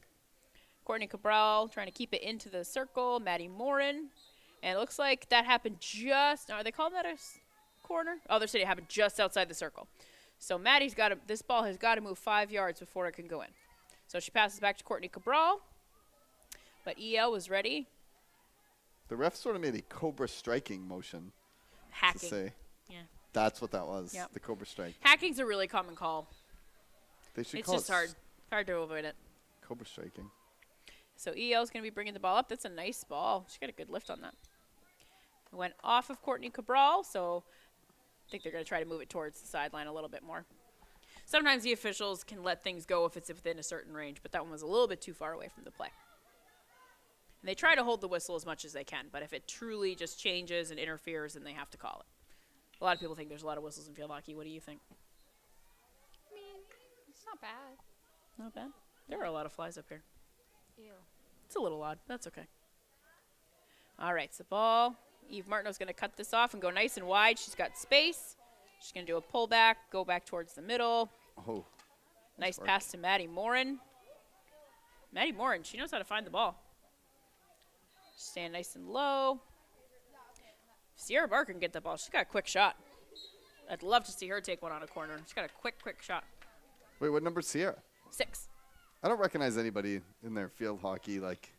Courtney Cabral trying to keep it into the circle. Maddie Morin. And it looks like that happened just, are they calling that a corner? Oh, they're saying it happened just outside the circle. So Maddie's got to, this ball has got to move 5 yards before it can go in. So she passes back to Courtney Cabral. But EL was ready. The ref sort of made a cobra striking motion to Hacking. say. Yeah. That's what that was. Yep. The cobra strike. Hacking's a really common call. They should It's call just it hard to avoid it. cobra striking. So EL's going to be bringing the ball up. That's a nice ball. She got a good lift on that. It went off of Courtney Cabral, so I think they're going to try to move it towards the sideline a little bit more. Sometimes the officials can let things go if it's within a certain range, but that one was a little bit too far away from the play. And they try to hold the whistle as much as they can, but if it truly just changes and interferes, then they have to call it. A lot of people think there's a lot of whistles in field hockey. What do you think? I mean, it's not bad. Not bad. There are a lot of flies up here. Ew. It's a little odd. That's okay. All right, so ball. Eve Martineau's going to cut this off and go nice and wide. She's got space. She's going to do a pullback, go back towards the middle. Oh. Nice pass to Maddie Morin. Maddie Morin, she knows how to find the ball. She's staying nice and low. If Sierra Barker can get the ball, she's got a quick shot. I'd love to see her take one on a corner. She's got a quick shot. Wait, what number is Sierra? 6. I don't recognize anybody in their field hockey. Like,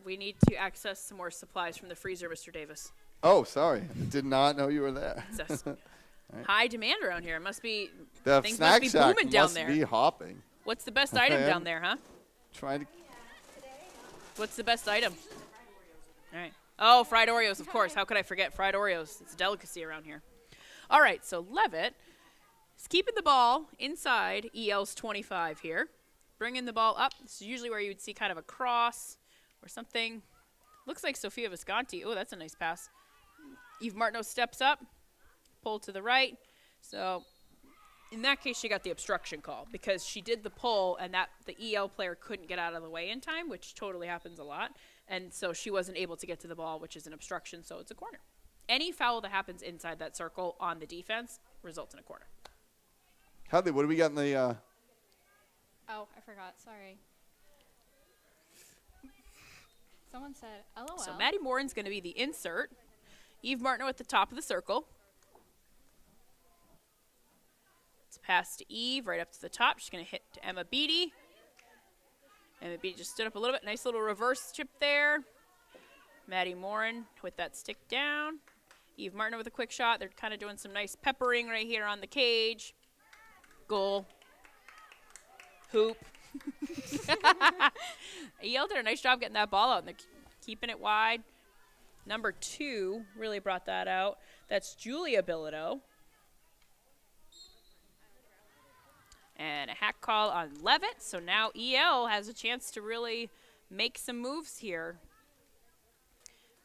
We need to access some more supplies from the freezer, Mr. Davis. oh, sorry. I did not know you were there. It's a high demand around here. It must be, The things snack must be shack booming down must there. be hopping. What's the best item I down am there, huh? Trying to. What's the best item? All right. Oh, fried Oreos, of course. How could I forget fried Oreos? It's a delicacy around here. All right, so Leavitt is keeping the ball inside EL's 25 here. Bringing the ball up. This is usually where you would see kind of a cross or something. Looks like Sofia Visconti. Oh, that's a nice pass. Eve Martineau steps up. Pull to the right. So in that case, she got the obstruction call because she did the pull and that the EL player couldn't get out of the way in time, which totally happens a lot. And so she wasn't able to get to the ball, which is an obstruction, so it's a corner. Any foul that happens inside that circle on the defense results in a corner. Hadley, what do we got in the. Oh, I forgot. Sorry. Someone said LOL. So Maddie Morin's going to be the insert. Eve Martineau at the top of the circle. It's pass to Eve right up to the top. She's going to hit to Emma Beattie. Emma Beattie just stood up a little bit. Nice little reverse chip there. Maddie Morin with that stick down. Eve Martineau with a quick shot. They're kind of doing some nice peppering right here on the cage. Goal. Hoop. EL did a nice job getting that ball out, and they're keeping it wide. Number 2 really brought that out. That's Julia Bilodeau. And a hack call on Leavitt. So now EL has a chance to really make some moves here.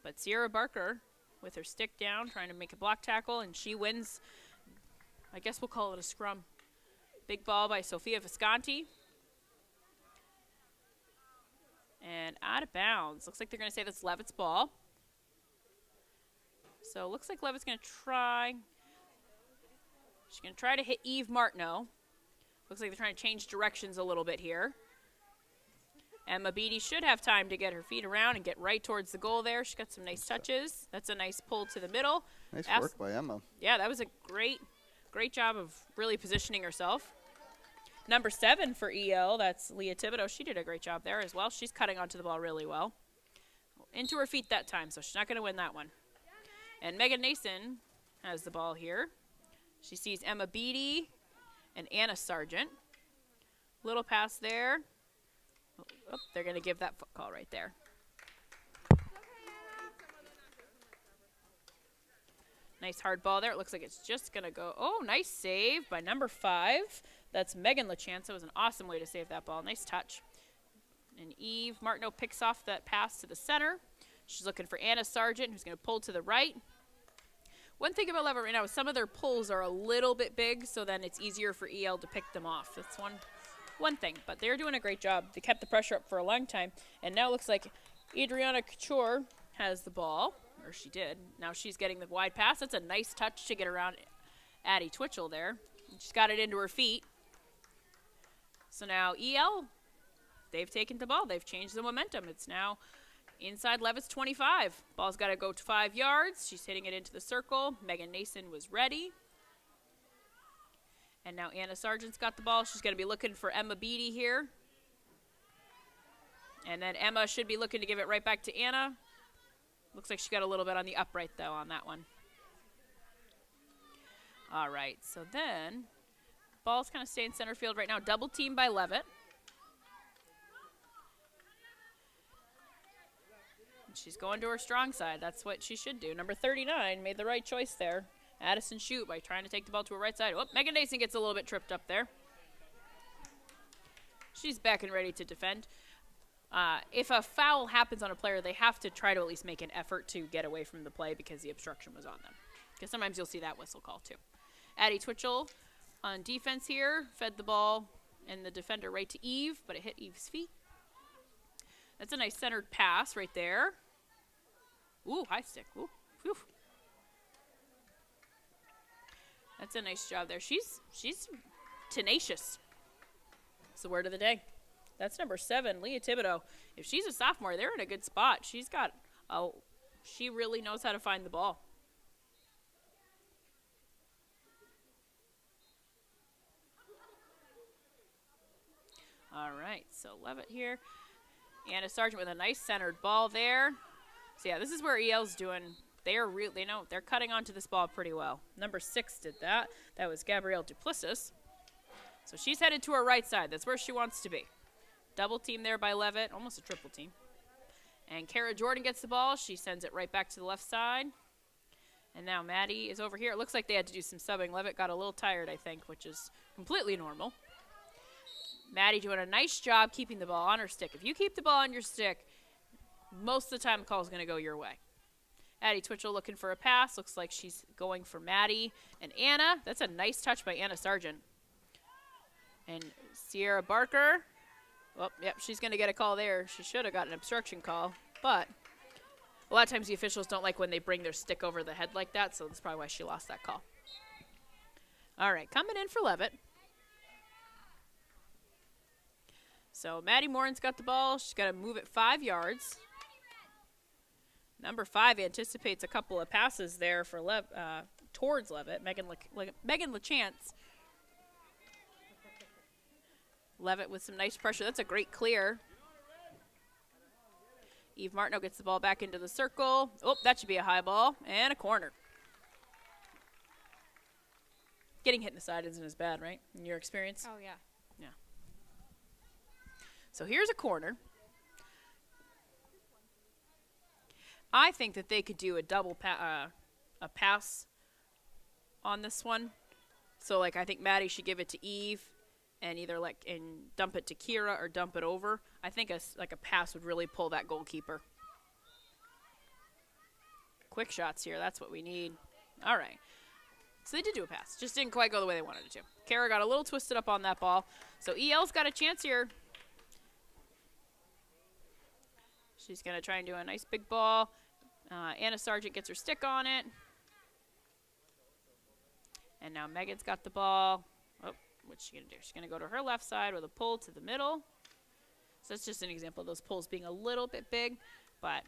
But Sierra Barker with her stick down, trying to make a block tackle, and she wins. I guess we'll call it a scrum. Big ball by Sofia Visconti. And out of bounds. Looks like they're going to say that's Leavitt's ball. So it looks like Leavitt's going to try. She's going to try to hit Eve Martineau. Looks like they're trying to change directions a little bit here. Emma Beattie should have time to get her feet around and get right towards the goal there. She got some nice touches. That's a nice pull to the middle. Nice work by Emma. Yeah, that was a great job of really positioning herself. Number 7 for EL, that's Leah Thibodeau. She did a great job there as well. She's cutting onto the ball really well. Into her feet that time, so she's not going to win that one. And Megan Nason has the ball here. She sees Emma Beattie and Anna Sargent. Little pass there. Oh, they're going to give that foot call right there. Nice hard ball there. It looks like it's just going to go. Oh, nice save by number 5. That's Megan LaChance. It was an awesome way to save that ball. Nice touch. And Eve Martineau picks off that pass to the center. She's looking for Anna Sargent, who's going to pull to the right. One thing about Leavitt right now is some of their pulls are a little bit big, so then it's easier for EL to pick them off. That's one thing, but they're doing a great job. They kept the pressure up for a long time, and now it looks like Adriana Couture has the ball, or she did. Now she's getting the wide pass. That's a nice touch to get around Addie Twitchell there. She's got it into her feet. So now EL, they've taken the ball. They've changed the momentum. It's now inside Leavitt's 25. Ball's got to go to 5 yards. She's hitting it into the circle. Megan Nason was ready. And now Anna Sargent's got the ball. She's going to be looking for Emma Beattie here. And then Emma should be looking to give it right back to Anna. Looks like she got a little bit on the upright, though, on that one. All right, so then ball's kind of staying center field right now. Double team by Leavitt. She's going to her strong side. That's what she should do. Number 39 made the right choice there. Addison Shute by trying to take the ball to her right side. Oh, Megan Nason gets a little bit tripped up there. She's back and ready to defend. If a foul happens on a player, they have to try to at least make an effort to get away from the play because the obstruction was on them. Because sometimes you'll see that whistle call too. Addie Twitchell on defense here. Fed the ball and the defender right to Eve, but it hit Eve's feet. That's a nice centered pass right there. Ooh, high stick. Ooh, whew. That's a nice job there. She's tenacious. That's the word of the day. That's number 7, Leah Thibodeau. If she's a sophomore, they're in a good spot. She really knows how to find the ball. All right, so Leavitt here. Anna Sargent with a nice centered ball there. So yeah, this is where EL's doing. They know they're cutting onto this ball pretty well. Number 6 did that. That was Gabrielle Duplessis. So she's headed to her right side. That's where she wants to be. Double team there by Leavitt, almost a triple team. And Kara Jordan gets the ball. She sends it right back to the left side. And now Maddie is over here. It looks like they had to do some subbing. Leavitt got a little tired, I think, which is completely normal. Maddie doing a nice job keeping the ball on her stick. If you keep the ball on your stick, most of the time the call is going to go your way. Addie Twitchell looking for a pass. Looks like she's going for Maddie and Anna. That's a nice touch by Anna Sargent. And Sierra Barker. Well, yep, she's going to get a call there. She should have got an obstruction call. But a lot of times the officials don't like when they bring their stick over the head like that, so that's probably why she lost that call. All right, coming in for Leavitt. So Maddie Morin's got the ball. She's got to move it 5 yards. Number 5 anticipates a couple of passes there for towards Leavitt. Megan LaChance. Leavitt with some nice pressure. That's a great clear. Eve Martineau gets the ball back into the circle. Oh, that should be a high ball. And a corner. Getting hit in the side isn't as bad, right? In your experience? Oh, yeah. Yeah. So here's a corner. I think that they could do a double a pass on this one. So, like, I think Maddie should give it to Eve and either and dump it to Kira or dump it over. I think a pass would really pull that goalkeeper. Quick shots here. That's what we need. All right. So they did do a pass. Just didn't quite go the way they wanted it to. Kara got a little twisted up on that ball. So EL's got a chance here. She's going to try and do a nice big ball. Anna Sargent gets her stick on it. And now Megan's got the ball. Oh, what's she going to do? She's going to go to her left side with a pull to the middle. So that's just an example of those pulls being a little bit big. But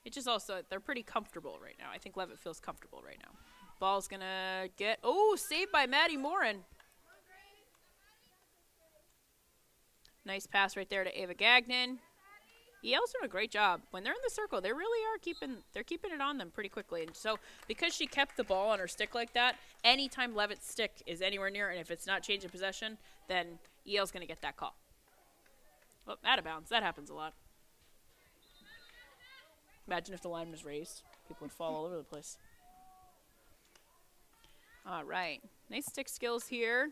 it just also, they're pretty comfortable right now. I think Leavitt feels comfortable right now. Ball's going to get, saved by Maddie Morin. Nice pass right there to Ava Gagnon. EL's doing a great job. When they're in the circle, they really are keeping it on them pretty quickly. And so because she kept the ball on her stick like that, anytime Leavitt's stick is anywhere near, and if it's not changing possession, then EL's going to get that call. Oh, out of bounds. That happens a lot. Imagine if the line was raised. People would fall all over the place. All right. Nice stick skills here.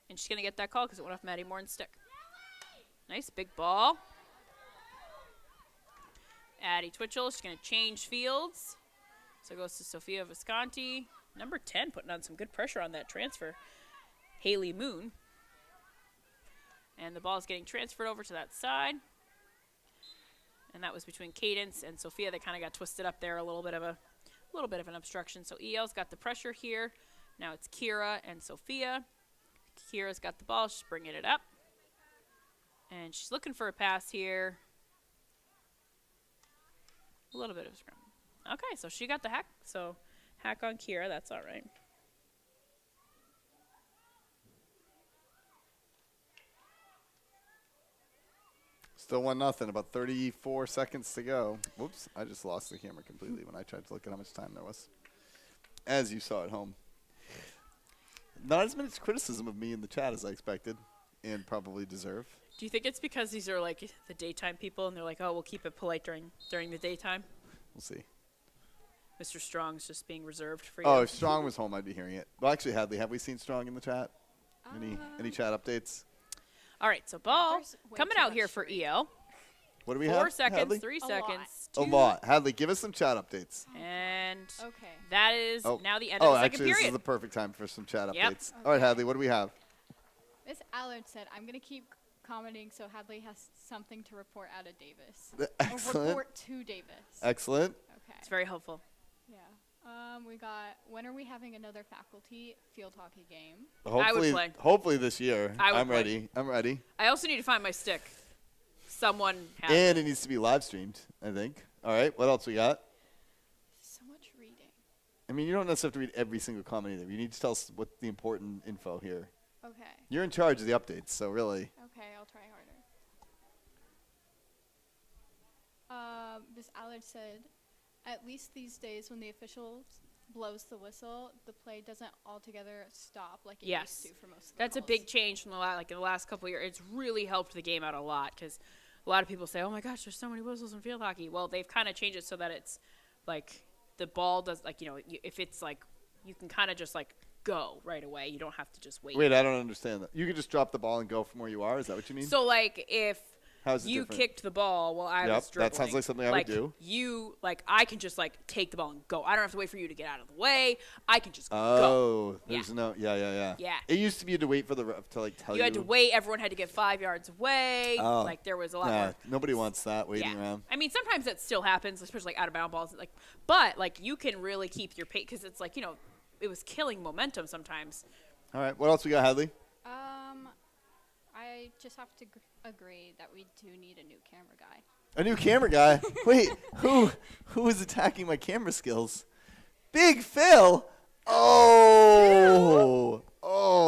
And she's going to get that call because it went off Maddie Morin's stick. Nice big ball. Addie Twitchell, she's going to change fields. So it goes to Sophia Visconti. Number 10 putting on some good pressure on that transfer. Haley Moon. And the ball is getting transferred over to that side. And that was between Cadence and Sophia. They kind of got twisted up there, a little bit of an obstruction. So EL's got the pressure here. Now it's Kira and Sophia. Kira's got the ball. She's bringing it up. And she's looking for a pass here. A little bit of a scrum. Okay, so she got the hack. So hack on Kira. That's all right. Still 1-0. About 34 seconds to go. Whoops, I just lost the camera completely when I tried to look at how much time there was. As you saw at home. Not as much criticism of me in the chat as I expected and probably deserve. Do you think it's because these are like the daytime people and they're like, oh, we'll keep it polite during the daytime? We'll see. Mr. Strong's just being reserved for you. Oh, if Strong was home, I'd be hearing it. Well, actually, Hadley, have we seen Strong in the chat? Any chat updates? All right, so ball There's way coming too out much here for screen. EL. What do we have? 4 seconds, Hadley? 3 A seconds. A lot. Hadley, give us some chat updates. And Okay. that is Oh. now the end of the second Actually, this is period. the perfect time for some chat Yep. updates. All right, Hadley, what do we have? Miss Allard said, I'm going to keep commenting so Hadley has something to report out of Davis. Or Excellent. report to Davis. Excellent. Okay. It's very helpful. Yeah. We got, when are we having another faculty field hockey game? Hopefully, play. hopefully this year. I would I'm play. ready. I'm ready. I also need to find my stick. Someone has And it needs to be live streamed, I think. All right, what else we got? So much reading. I mean, you don't necessarily have to read every single comment either. You need to tell us what the important info here. Okay. You're in charge of the updates, so really. Okay, I'll try harder. Miss Allard said, at least these days when the official blows the whistle, the play doesn't altogether stop like it Yes. used to for most of the That's a calls. big change from in the last couple of years. It's really helped the game out a lot because a lot of people say, "Oh my gosh, there's so many whistles in field hockey." Well, they've kind of changed it so that it's like the ball does if it's like you can kind of just like go right away. You don't have to just wait. Wait, I don't understand that. You can just drop the ball and go from where you are? Is that what you mean? So like if How's it you different? kicked the ball while I Yep, was dribbling. that sounds like something I would like, do. I can just like take the ball and go. I don't have to wait for you to get out of the way. I can just go. Oh, Yeah. there's no, yeah. Yeah. It used to be you had to wait for the ref to like tell you. You had to wait. Everyone had to get 5 yards away. Oh. Like there was a lot Nah, more. nobody wants that waiting Yeah. around. I mean, sometimes that still happens, especially like out of bound balls. Like, but like you can really keep your pace because it's like it was killing momentum sometimes. All right, what else we got, Hadley? I just have to agree that we do need a new camera guy. A new camera guy. Wait, who is attacking my camera skills? Big Phil. Oh,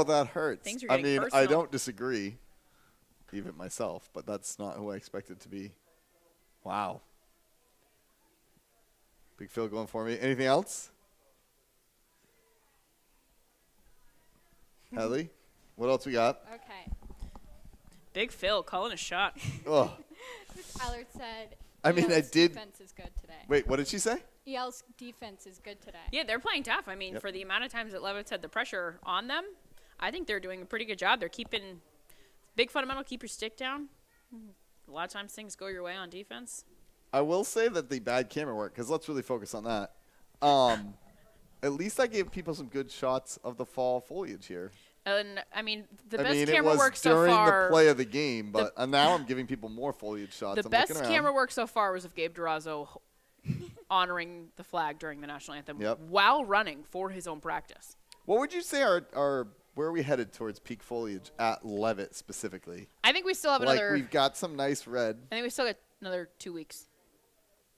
that hurts. Things are I getting mean, I personal. don't disagree, even myself, but that's not who I expected to be. Wow. Big Phil going for me. Anything else? Hadley, what else we got? Okay. Big Phil calling a shot. Oh, Miss Allard said, I mean, I EL's did- defense is good today. wait, what did she say? EL's defense is good today. Yeah, they're playing tough. I mean, Yep. for the amount of times that Leavitt had the pressure on them, I think they're doing a pretty good job. They're keeping big fundamental. Keep your stick down. A lot of times things go your way on defense. I will say that the bad camera work, because let's really focus on that. At least I gave people some good shots of the fall foliage here. And I mean, the I best mean, camera it was work so during far. the play of the game, but now I'm giving people more foliage shots. The I'm best looking around. camera work so far was of Gabe Durazo honoring the flag during the national anthem Yep. while running for his own practice. What would you say are where are we headed towards peak foliage at Leavitt specifically? I think we still have Like another. we've got some nice red. I think we still got another 2 weeks.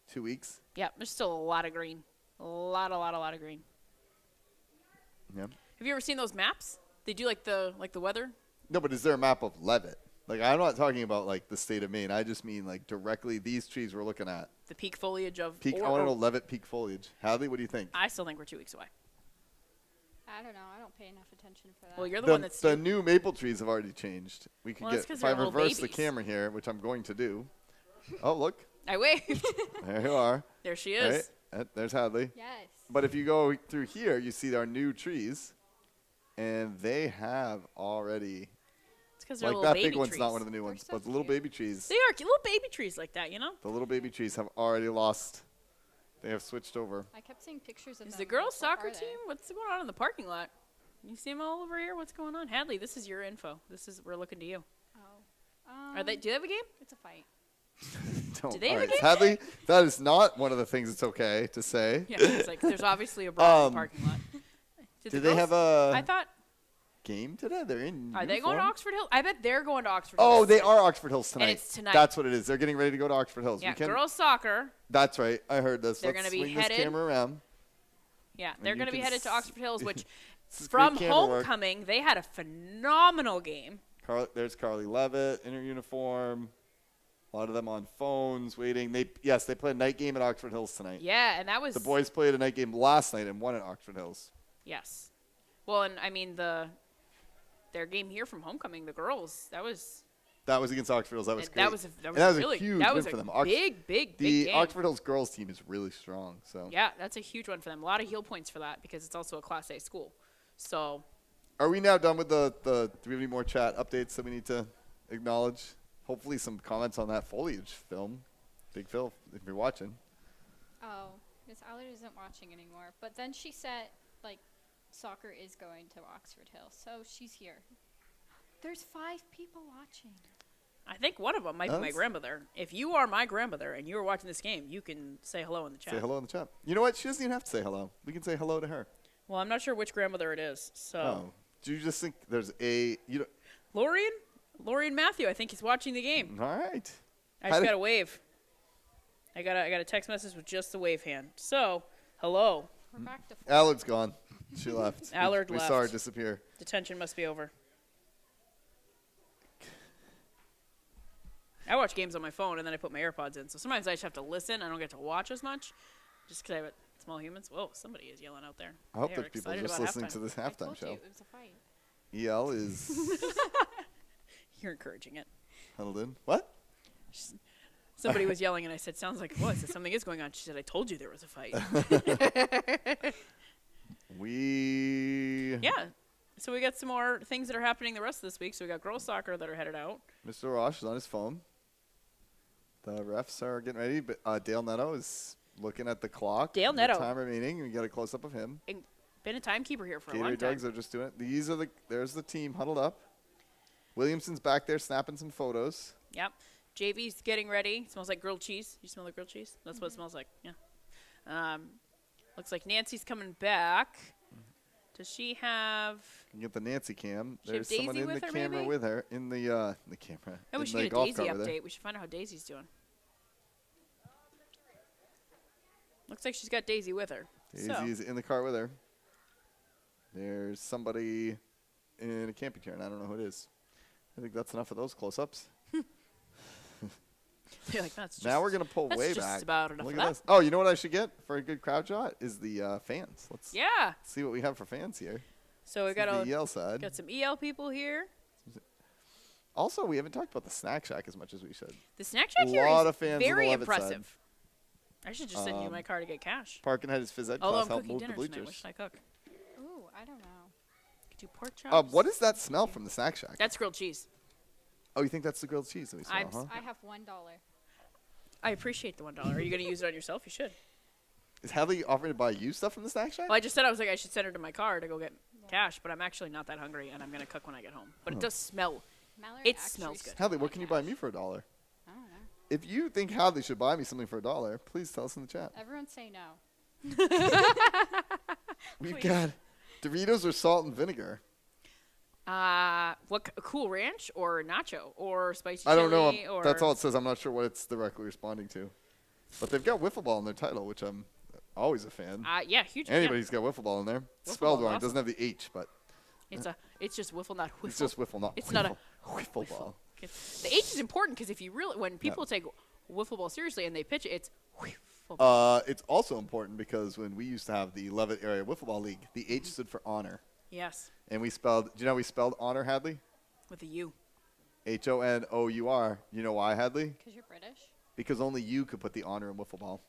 2 weeks. Yeah, there's still a lot of green. A lot of green. Yep. Have you ever seen those maps? They do like the weather. No, but is there a map of Leavitt? Like I'm not talking about like the state of Maine. I just mean like directly these trees we're looking at. The peak foliage of. Peak. I want to know Leavitt peak foliage. Hadley, what do you think? I still think we're 2 weeks away. I don't know. I don't pay enough attention for that. Well, you're the one that's. The new maple trees have already changed. We can Well, that's get 'cause if I they're little reverse the babies. camera here, which I'm going to do. Oh, look. I waved. There you are. There she All is. right. There's Hadley. Yes. But if you go through here, you see our new trees, and they have already It's because they're like little that baby big one's trees. not one of the new ones, so but the little cute. baby trees. They are little baby trees like that, you know. The little baby trees have already lost They have switched over. I kept seeing pictures of Is them. the girls' What soccer are they? team? What's going on in the parking lot? You see them all over here? What's going on? Hadley, this is your info. We're looking to you. Oh. Do they have a game? It's a fight. Don't. Do they have a All right, game? Hadley, that is not one of the things it's okay to say. Yeah, it's like there's obviously a brawl in the parking lot. Do the they girls- have a I thought. game today? They're in Are they going to uniform? Oxford Hills? I bet they're going to Oxford Hills. Oh, they are Oxford Hills tonight. it's tonight. That's what it is. They're getting ready to go to Oxford Hills. Yeah, We can, girls soccer. That's right. I heard this. They're Let's gonna be swing headed- this camera around. Yeah, And they're you going to be can headed to Oxford Hills, which This is from great camera work. homecoming, they had a phenomenal game. There's Carly Leavitt in her uniform. A lot of them on phones waiting. They played a night game at Oxford Hills tonight. Yeah, and that was The boys played a night game last night and won at Oxford Hills. Yes. Well, and I mean their game here from homecoming, the girls, that was against Oxford Hills. That was great. that was And that was really a huge that win was for a them. big The game. Oxford Hills girls team is really strong. So Yeah, that's a huge one for them. A lot of heel points for that because it's also a Class A school. So are we now done with the do we have any more chat updates that we need to acknowledge? Hopefully some comments on that foliage film. Big Phil, if you're watching. Oh, Miss Allard isn't watching anymore. But then she said, like, soccer is going to Oxford Hills, so she's here. There's 5 people watching. I think one of them might be my grandmother. If you are my grandmother and you are watching this game, you can say hello in the chat. Say hello in the chat. You know what? She doesn't even have to say hello. We can say hello to her. Well, I'm not sure which grandmother it is. So Oh. Do you just think there's Lorian Matthew, I think he's watching the game. all right. I just got a wave. I got a text message with just the wave hand. So, hello. We're back to 4. Allard's gone. She left. Allard we left. saw her disappear. Detention must be over. I watch games on my phone and then I put my AirPods in. So sometimes I just have to listen. I don't get to watch as much just because I have small humans. Whoa, somebody is yelling out there. I hope They are there's people excited just about listening halftime. to this I halftime told you show. it was a fight. EL is You're encouraging it. huddled in. What? Somebody was yelling and I said, sounds like it was. I said, something is going on. She said, I told you there was a fight. Yeah. So we got some more things that are happening the rest of this week. So we got girls soccer that are headed out. Mr. Rosh is on his phone. The refs are getting ready, but Dale Netto is looking at the clock. Dale The Netto. time remaining. We got a close up of him. And been a timekeeper here for a long Gatorade time. Drugs are just doing it. There's the team huddled up. Williamson's back there snapping some photos. Yep. JV's getting ready. Smells like grilled cheese. You smell the grilled cheese? That's what it smells like. Yeah. Looks like Nancy's coming back. Does she have? You can get the Nancy cam. She have There's someone Daisy in the with her, camera maybe? with her in the camera. Oh, we in should the get a golf Daisy cart with her. update. We should find out how Daisy's doing. Looks like she's got Daisy with her. Daisy's in the car with her. There's somebody in a camping chair, and I don't know who it is. I think that's enough of those close-ups. They're like, that's just, Now we're gonna pull that's way just back. about enough Look of at that. this. Oh, you know what I should get for a good crowd shot is the fans. Let's Yeah. see what we have for fans here. So we This is got the EL side. got some EL people here. Also, we haven't talked about the snack shack as much as we should. The snack shack here Lot is of fans on the very Leavitt side. impressive. I should just send you my car to get cash. Parkin had his phys ed Although class I'm help cooking move the dinner tonight. What bleachers. should I cook? Ooh, I don't know. Could do pork chops. What is that smell from the snack shack? That's grilled cheese. Oh, you think that's the grilled cheese that we smell, huh? I have $1. I appreciate the $1. Are you going to use it on yourself? You should. Is Hadley offering to buy you stuff from the snack shack? Well, I just said I was like I should send her to my car to go get cash, but I'm actually not that hungry, and I'm going to cook when I get home. But it does smell. Mallory It actually smells good. stole Hadley, my what can you cash. buy me for $1? I don't know. If you think Hadley should buy me something for $1, please tell us in the chat. Everyone say no. We've got Doritos or salt and vinegar. Cool Ranch or nacho or spicy I don't know. chili or That's all it says. I'm not sure what it's directly responding to. But they've got wiffle ball in their title, which I'm always a fan. Yeah, huge. Anybody's got wiffle ball in there. It's Wiffle spelled ball's wrong. It awesome. doesn't have the H, but It's just wiffle, not whiffle. it's just wiffle, not It's wiffle. not a wiffle ball. The H is important because if you really, when people take wiffle ball seriously and they pitch it, it's wiffle ball. It's also important because when we used to have the Leavitt Area Wiffle Ball League, the H stood for honor. Yes, And we spelled, do you know how we spelled honor, Hadley? with a U. Honour. You know why, Hadley? Because you're British? Because only you could put the honor in wiffle ball.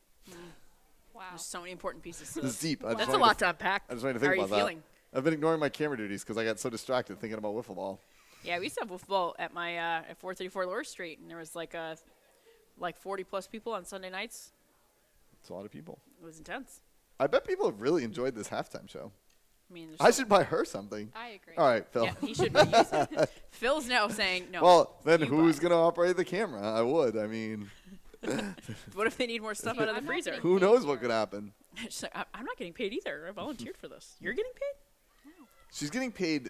Wow. There's so many important pieces. To This is this. deep. I just That's a wanted lot to unpack. I just wanted to How think are you about feeling? that. I've been ignoring my camera duties because I got so distracted thinking about wiffle ball. Yeah, we used to have wiffle ball at my at 434 Lower Street, and there was like 40 plus people on Sunday nights. It's a lot of people. It was intense. I bet people have really enjoyed this halftime show. I mean, I should buy her something. I agree. All right, Phil. Yeah, he should be using it. Phil's now saying no. Well, then you who's buy. going to operate the camera? I would. I mean, What if they need more stuff out of the I'm not freezer? getting who knows what could happen? She's like, I'm not getting paid either. I volunteered for this. You're getting paid? She's getting paid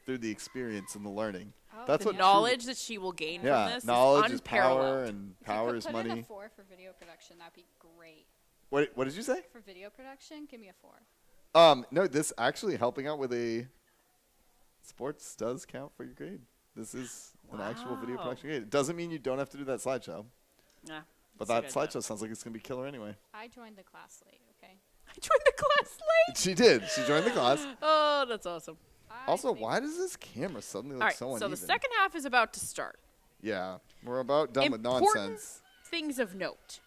through the experience and the learning. Oh, That's The what knowledge that she will gain Yeah, from this knowledge is is power, unparalleled. and If you power could is put in money. a 4 for video production, that'd be great. What did you say? For video production, give me a 4. No, this actually helping out with a sports does count for your grade. This is an actual video Wow. production grade. It doesn't mean you don't have to do that slideshow, Yeah, but that's a that good slideshow sounds like it's going to be killer anyway. I joined the class late, okay? I joined the class late. She did. She joined the class. Oh, that's awesome. Also, think- why does this camera suddenly look All right, so so uneven? the second half is about to start. Yeah, we're about done with Important nonsense. things of note.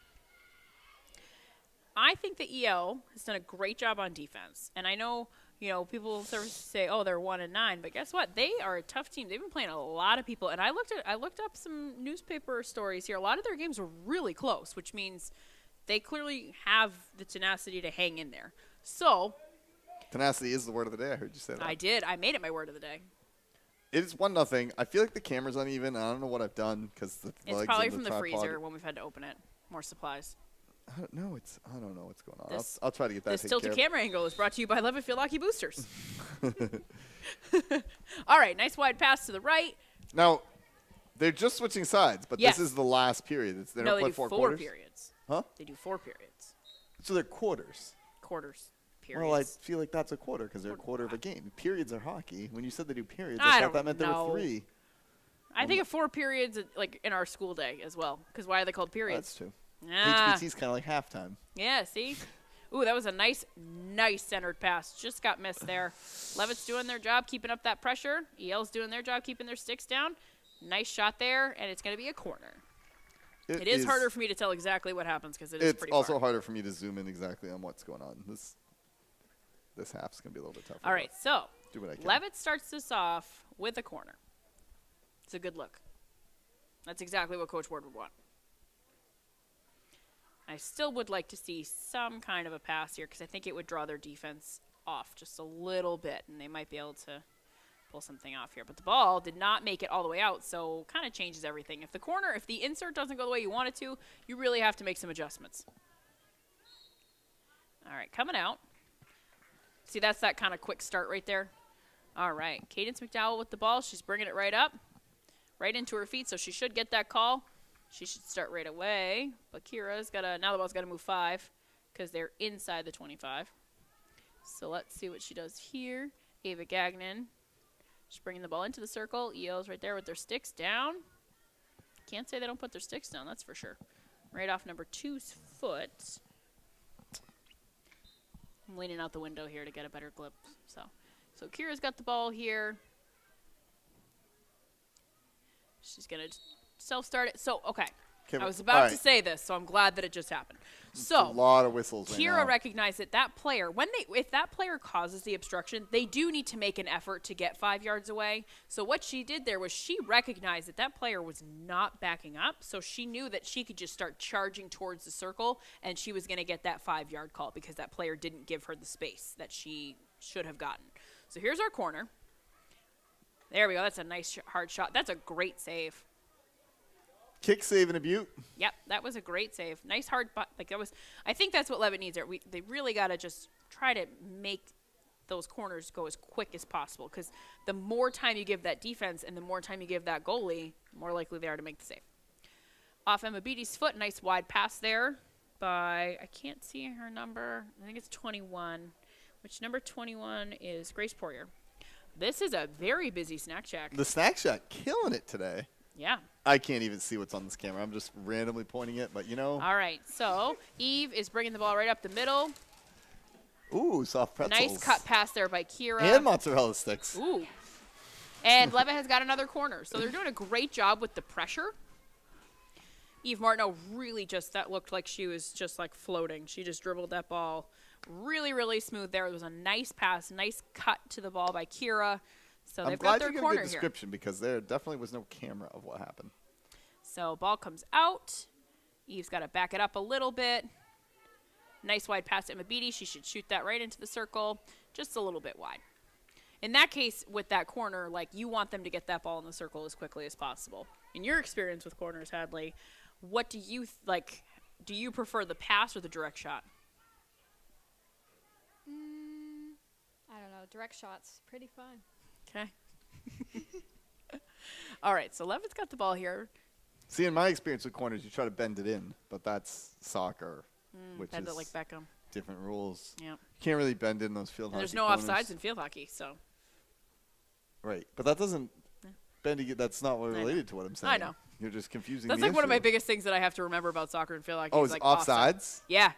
I think the EL has done a great job on defense, and I know people sort of say, "Oh, they're 1-9," but guess what? They are a tough team. They've been playing a lot of people, and I looked up some newspaper stories here. A lot of their games were really close, which means they clearly have the tenacity to hang in there. So Tenacity is the word of the day. I heard you say that. I did. I made it my word of the day. It is 1-0. I feel like the camera's uneven. I don't know what I've done because the It's legs probably and from the tripod. freezer when we've had to open it. More supplies. I don't know what's going on. This- I'll try to get that This taken tilted care of. camera angle is brought to you by Leavitt Field Hockey Boosters. All right, nice wide pass to the right. Now, they're just switching sides, but Yes. this is the last period. They No, don't they play do 4 four quarters. periods. Huh? They do 4 periods. So they're quarters. Quarters. Periods. Well, I feel like that's a quarter because they're a quarter of a game. Periods are hockey. When you said they do periods, I I don't thought that meant there know. were 3. I think of 4 periods like in our school day as well. Because why are they called periods? That's true. Ah, HBT's kind of like halftime. yeah, see? Ooh, that was a nice centered pass. Just got missed there. Leavitt's doing their job, keeping up that pressure. EL's doing their job, keeping their sticks down. Nice shot there, and it's going to be a corner. It is harder for me to tell exactly what happens because it is It's pretty also far. harder for me to zoom in exactly on what's going on. This half's going to be a little bit tougher. All right, so but do what I can. Leavitt starts this off with a corner. It's a good look. That's exactly what Coach Ward would want. I still would like to see some kind of a pass here because I think it would draw their defense off just a little bit, and they might be able to pull something off here. But the ball did not make it all the way out, so kind of changes everything. If the insert doesn't go the way you want it to, you really have to make some adjustments. All right, coming out. See, that's that kind of quick start right there. All right, Cadence McDowell with the ball. She's bringing it right up, right into her feet, so she should get that call. She should start right away. But Kira's now the ball's got to move 5 because they're inside the 25. So let's see what she does here. Ava Gagnon. She's bringing the ball into the circle. EL's right there with their sticks down. Can't say they don't put their sticks down, that's for sure. Right off number 2's foot. I'm leaning out the window here to get a better glimpse. So Kira's got the ball here. She's going to self-start it. So, okay. I was about to say this, so I'm glad that it just happened. It's a lot of whistles right Kira now. recognized that player, if that player causes the obstruction, they do need to make an effort to get 5 yards away. So what she did there was she recognized that player was not backing up, so she knew that she could just start charging towards the circle, and she was going to get that 5-yard call because that player didn't give her the space that she should have gotten. So here's our corner. There we go. That's a nice hard shot. That's a great save. Kick save and a butte. Yep, that was a great save. Nice hard, I think that's what Leavitt needs. They really got to just try to make those corners go as quick as possible because the more time you give that defense and the more time you give that goalie, the more likely they are to make the save. Off Emma Beatty's foot, nice wide pass there by, I can't see her number. I think it's 21, which number 21 is Grace Poirier. This is a very busy Snack Shack. The Snack Shack killing it today. Yeah. I can't even see what's on this camera. I'm just randomly pointing it, but you know. All right, so Eve is bringing the ball right up the middle. Ooh, soft pretzels. Nice cut pass there by Kira. And mozzarella sticks. Ooh. And Leavitt has got another corner. So they're doing a great job with the pressure. Eve Martineau really that looked like she was just like floating. She just dribbled that ball really, really smooth there. It was a nice pass, nice cut to the ball by Kira. So they've got their I'm glad you corner gave a good here. description because there definitely was no camera of what happened. So ball comes out. Eve's got to back it up a little bit. Nice wide pass to Emma Beattie. She should shoot that right into the circle, just a little bit wide. In that case, with that corner, like, you want them to get that ball in the circle as quickly as possible. In your experience with corners, Hadley, what do you like? Do you prefer the pass or the direct shot? I don't know. Direct shots, pretty fun. Okay. All right, so Leavitt's got the ball here. See, in my experience with corners, you try to bend it in, but that's soccer, which Bend is it like Beckham. different rules. Yeah. You can't really bend in those field And hockey there's no corners. offsides in field hockey, so. Right, but that doesn't bending. That's not I know. related to what I'm saying. I know. You're just confusing. That's the like one of my issue. biggest things that I have to remember about soccer and field hockey. Oh, is it's like offsides. Yeah.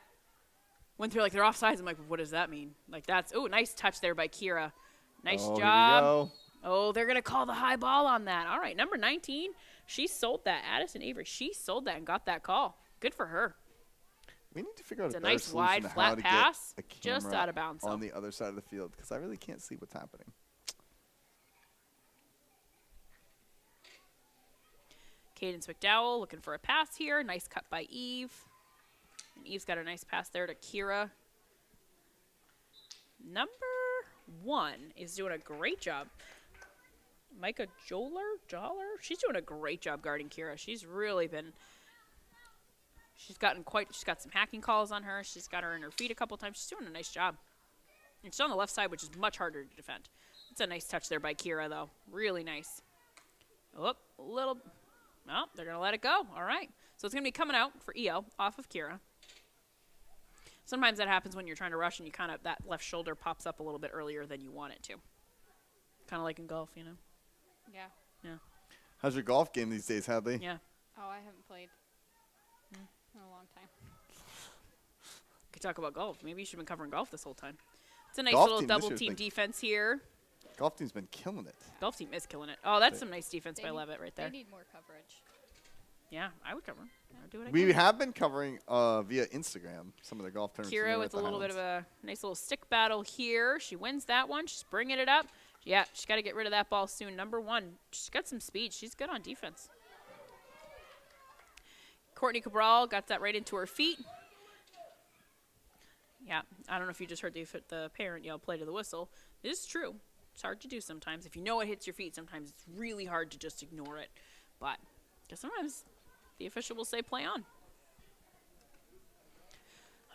When they're like, they're offsides, I'm like, what does that mean? Like, that's, oh, nice touch there by Kira. Nice Oh, job. Here we go. Oh, they're going to call the high ball on that. All right, number 19, she sold that. Addison Avery, she sold that and got that call. Good for her. We need to figure out It's a a better nice solution wide to how flat to pass, get a just camera out of bounds, on though. the other side of the field because I really can't see what's happening. Cadence McDowell looking for a pass here. Nice cut by Eve. And Eve's got a nice pass there to Kira. Number 1 is doing a great job. Micah Joller? She's doing a great job guarding Kira. She's really been... She's got some hacking calls on her. She's got her in her feet a couple times. She's doing a nice job. And she's on the left side, which is much harder to defend. It's a nice touch there by Kira, though. Really nice. Oh, a little... Well, they're going to let it go. All right. So it's going to be coming out for EL off of Kira. Sometimes that happens when you're trying to rush and you kind of, that left shoulder pops up a little bit earlier than you want it to. Kind of like in golf, you know? Yeah. Yeah. How's your golf game these days, Hadley? Yeah. Oh, I haven't played in a long time. Could talk about golf. Maybe you should have been covering golf this whole time. It's a nice Golf little team this double year's team been- defense here. Golf team's been killing it. Golf team is killing it. Oh, that's some nice defense by Leavitt right there. They need more coverage. Yeah, I would cover him. I'd do what I We can. have been covering via Instagram some of the golf tournaments. Kira with a little bit of a nice little stick battle here. She wins that one. She's bringing it up. Yeah, she's got to get rid of that ball soon. Number 1, she's got some speed. She's good on defense. Courtney Cabral got that right into her feet. Yeah, I don't know if you just heard the parent yell play to the whistle. It is true. It's hard to do sometimes. If you know it hits your feet, sometimes it's really hard to just ignore it. But just sometimes the official will say play on.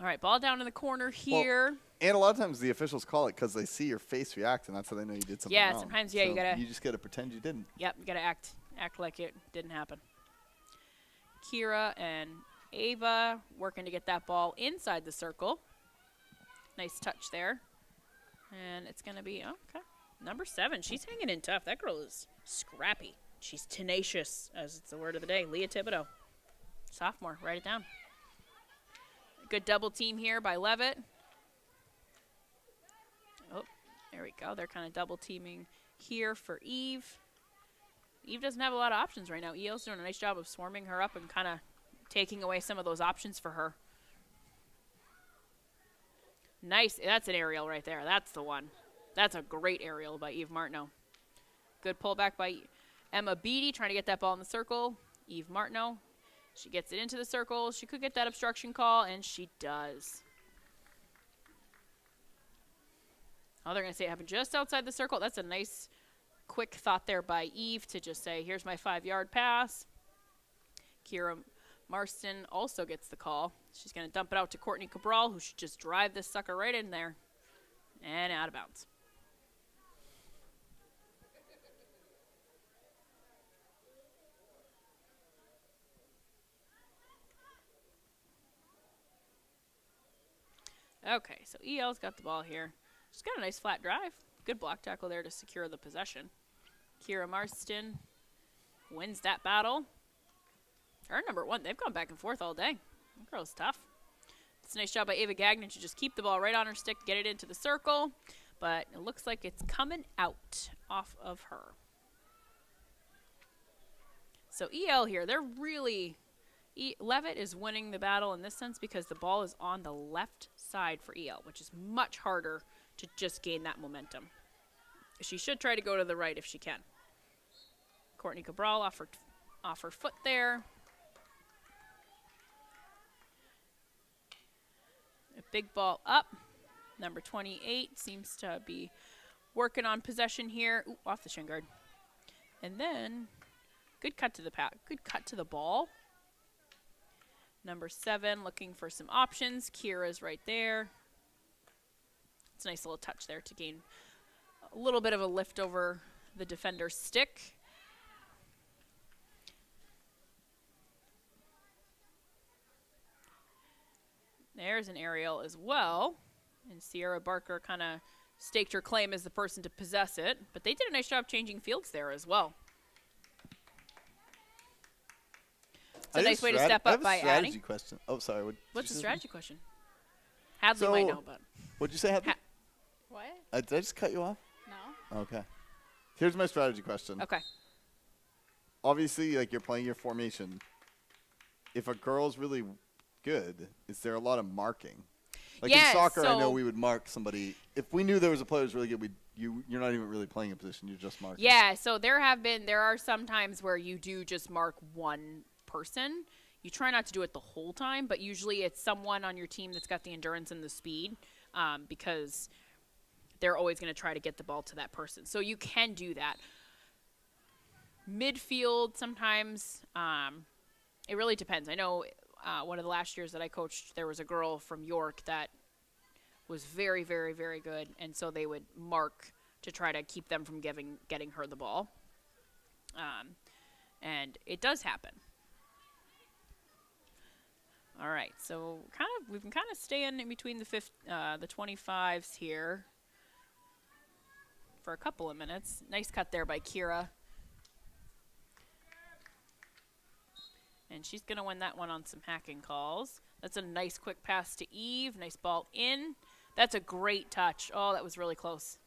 All right, ball down in the corner here. And a lot of times the officials call it because they see your face react, and that's how they know you did something Yeah, wrong. sometimes, yeah, you So gotta- You just got to pretend you didn't. Yep, you got to act like it didn't happen. Kira and Ava working to get that ball inside the circle. Nice touch there. And it's going to be, okay, number 7. She's hanging in tough. That girl is scrappy. She's tenacious, as it's the word of the day. Leah Thibodeau, sophomore. Write it down. Good double team here by Leavitt. Oh, there we go. They're kind of double teaming here for Eve. Eve doesn't have a lot of options right now. EL's doing a nice job of swarming her up and kind of taking away some of those options for her. Nice. That's an aerial right there. That's the one. That's a great aerial by Eve Martineau. Good pullback by Emma Beattie trying to get that ball in the circle. Eve Martineau. She gets it into the circle. She could get that obstruction call, and she does. Oh, they're going to say it happened just outside the circle. That's a nice, quick thought there by Eve to just say, here's my 5-yard pass. Kira Marston also gets the call. She's going to dump it out to Courtney Cabral, who should just drive this sucker right in there and out of bounds. Okay, so EL's got the ball here. She's got a nice flat drive. Good block tackle there to secure the possession. Kira Marston wins that battle. Her number 1, they've gone back and forth all day. That girl's tough. It's a nice job by Ava Gagnon to just keep the ball right on her stick, get it into the circle. But it looks like it's coming out off of her. So EL here, they're really... Leavitt is winning the battle in this sense because the ball is on the left side for EL, which is much harder to just gain that momentum. She should try to go to the right if she can. Courtney Cabral off her foot there. A big ball up. Number 28 seems to be working on possession here. Ooh, off the shin guard. And then, good cut to the good cut to the ball. Number 7 looking for some options. Kira's right there. It's a nice little touch there to gain a little bit of a lift over the defender's stick. There's an aerial as well. And Sierra Barker kind of staked her claim as the person to possess it. But they did a nice job changing fields there as well. It's a nice way to step up by adding. I have a strategy question. Oh, sorry. What's the strategy question? Hadley might know, but. What'd you say, Hadley? What? Did I just cut you off? No. Okay. Here's my strategy question. Okay. Obviously, like, you're playing your formation. If a girl's really good, is there a lot of marking? Like in soccer, I know we would mark somebody. If we knew there was a player who's really good, you're not even really playing a position. You're just marking. Yeah, so there are some times where you do just mark one person. You try not to do it the whole time, but usually it's someone on your team that's got the endurance and the speed, because they're always going to try to get the ball to that person. So you can do that. Midfield, sometimes, it really depends. I know one of the last years that I coached, there was a girl from York that was very, very, very good, and so they would mark to try to keep them from getting her the ball. And it does happen. All right, so we've been kind of staying in between the 25s here for a couple of minutes. Nice cut there by Kira. And she's going to win that one on some hacking calls. That's a nice quick pass to Eve. Nice ball in. That's a great touch. Oh, that was really close.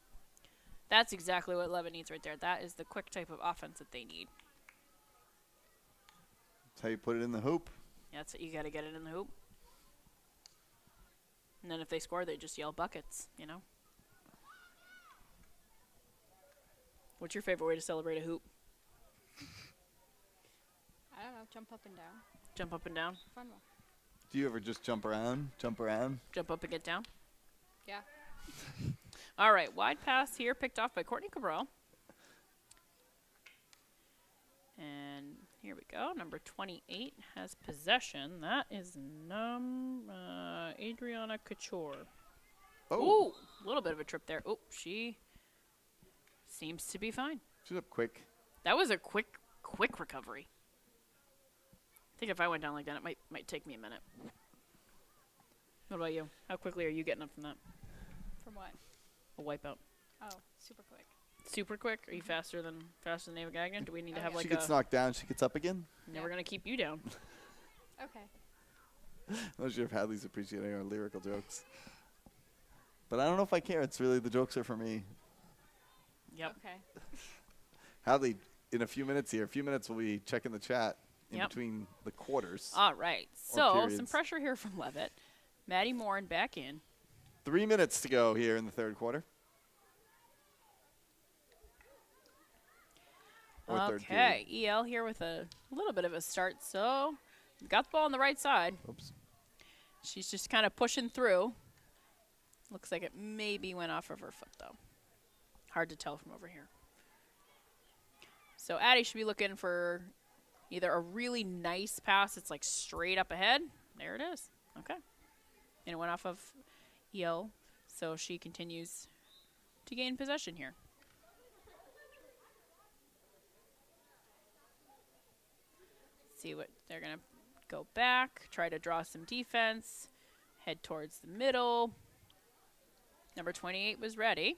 That's exactly what Leavitt needs right there. That is the quick type of offense that they need. That's how you put it in the hoop. That's it. You got to get it in the hoop. And then if they score, they just yell buckets, you know. What's your favorite way to celebrate a hoop? I don't know. Jump up and down. Jump up and down? Fun one. Do you ever just jump around? Jump up and get down? Yeah. All right, wide pass here picked off by Courtney Cabral. And here we go. Number 28 has possession. That is Adriana Couture. Oh. Ooh, a little bit of a trip there. Oh, she seems to be fine. She's up quick. That was a quick recovery. I think if I went down like that, it might take me a minute. What about you? How quickly are you getting up from that? From what? A wipeout. Oh, super quick. Super quick? Are you faster than Ava Gagnon? Do we need to have like she gets knocked down, she gets up again? No, we're going to keep you down. Okay. I'm not sure if Hadley's appreciating our lyrical jokes. But I don't know if I care. It's really the jokes are for me. Yep. Okay. Hadley, in a few minutes we'll be checking the chat in Yep. between the quarters. All right. Or So periods. some pressure here from Leavitt. Maddie Morin back in. 3 minutes to go here in the third quarter. Or third period. Okay. EL here with a little bit of a start. So got the ball on the right side. Oops. She's just kind of pushing through. Looks like it maybe went off of her foot, though. Hard to tell from over here. So Addie should be looking for either a really nice pass that's like straight up ahead. There it is. Okay. And it went off of EL. So she continues to gain possession here. See what they're going to go back, try to draw some defense, head towards the middle. Number 28 was ready,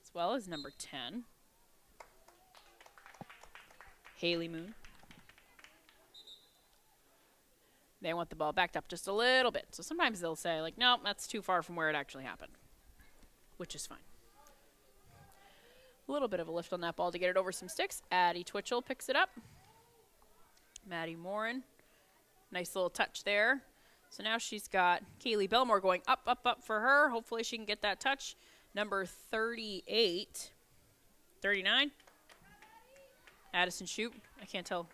as well as number 10. Haley Moon. They want the ball backed up just a little bit. So sometimes they'll say, like, nope, that's too far from where it actually happened, which is fine. A little bit of a lift on that ball to get it over some sticks. Addie Twitchell picks it up. Maddie Morin. Nice little touch there. So now she's got Kaylee Belmore going up, up, up for her. Hopefully she can get that touch. Number 38. 39? Addison Shoup. I can't tell.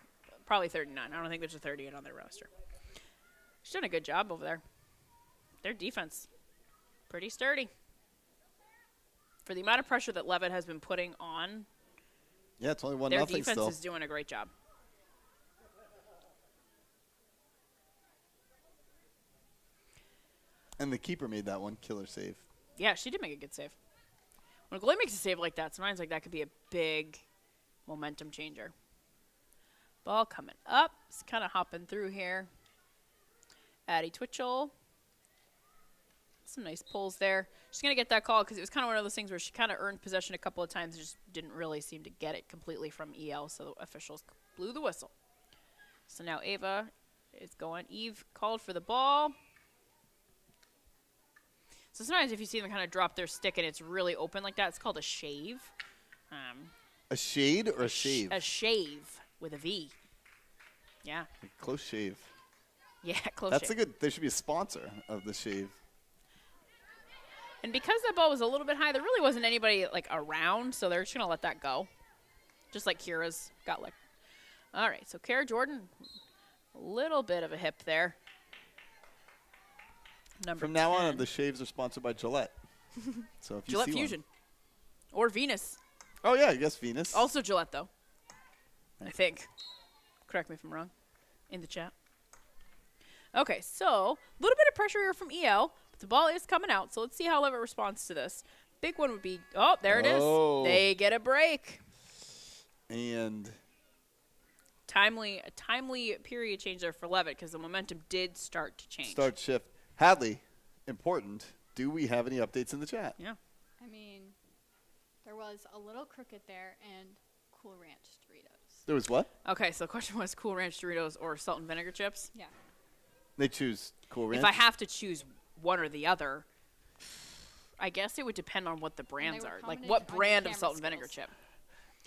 Probably 39. I don't think there's a 38 on their roster. She's done a good job over there. their defense, pretty sturdy. For the amount of pressure that Leavitt has been putting on, Yeah, it's only 1-0 their defense still. is doing a great job. And the keeper made that one killer save. Yeah, she did make a good save. When a goalie makes a save like that, sometimes like that could be a big momentum changer. Ball coming up. It's kind of hopping through here. Addie Twitchell. Some nice pulls there. She's going to get that call because it was kind of one of those things where she kind of earned possession a couple of times and just didn't really seem to get it completely from EL, so the officials blew the whistle. So now Ava is going. Eve called for the ball. So sometimes if you see them kind of drop their stick and it's really open like that, it's called a shave. A shade or a shave? A shave with a V. Yeah. Close shave. Yeah, close That's shave. a good. There should be a sponsor of the shave. And because that ball was a little bit high, there really wasn't anybody like around, so they're just gonna let that go. Just like Kira's got licked. All right, so Kara Jordan, a little bit of a hip there. Number From now 10. on, the shaves are sponsored by Gillette. So if you Gillette see Fusion. Or Venus. one. Oh yeah, I guess Venus. Also Gillette though. I think. Correct me if I'm wrong. In the chat. Okay, so a little bit of pressure here from EL. But the ball is coming out, so let's see how Leavitt responds to this. Big one would be, oh, there it is. Oh. They get a break. And A timely period change there for Leavitt because the momentum did start to change. start shift. Hadley, important. Do we have any updates in the chat? Yeah. I mean, there was a little crooked there and Cool Ranch Doritos. There was what? Okay, so the question was Cool Ranch Doritos or salt and vinegar chips. Yeah. They choose Cool Ranch. If I have to choose one or the other, I guess it would depend on what the brands were are. Like commenting what on your brand of camera salt and vinegar skills. chip.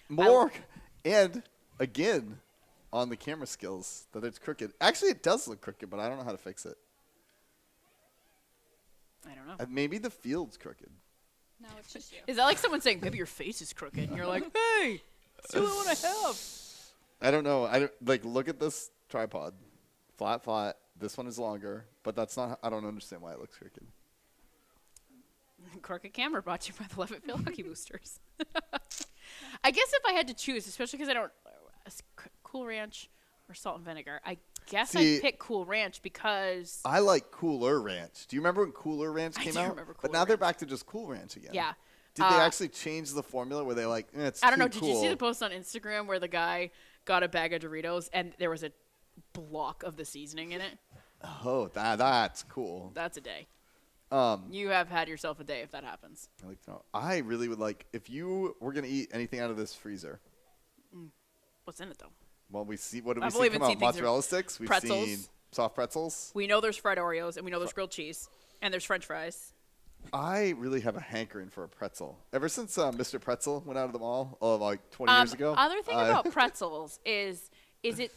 More, and again, on the camera skills, that it's crooked. Actually, it does look crooked, but I don't know how to fix it. I don't know. Maybe the field's crooked. No, it's just you. Is that like someone saying, maybe your face is crooked? And you're like, hey, it's the only one I have. I don't know. I don't, like, look at this tripod. Flat. This one is longer, but that's not. I don't understand why it looks crooked. Crooked camera brought to you by the Leavitt Field Hockey Boosters. I guess if I had to choose, especially because I don't, Cool Ranch or salt and vinegar, I guess See, I'd pick Cool Ranch because, I like Cooler Ranch. Do you remember when Cooler Ranch I came do out? remember But Cooler now they're Ranch. back to just Cool Ranch again. yeah. Did they actually change the formula where they like, it's I don't too know. Did you see cool. the post on Instagram where the guy got a bag of Doritos and there was a block of the seasoning in it? Oh, that's cool. That's a day. I You have had yourself a day if that happens. like to know. I really would like if you were gonna eat anything out of this freezer. What's in it though? Well, we see what do we I've see only come even out? seen things Mozzarella sticks. We've pretzels. seen soft pretzels. We know there's fried Oreos and we know there's grilled cheese and there's French fries. I really have a hankering for a pretzel. Ever since Mr. Pretzel went out of the mall, like 20 years ago. Other thing about pretzels is it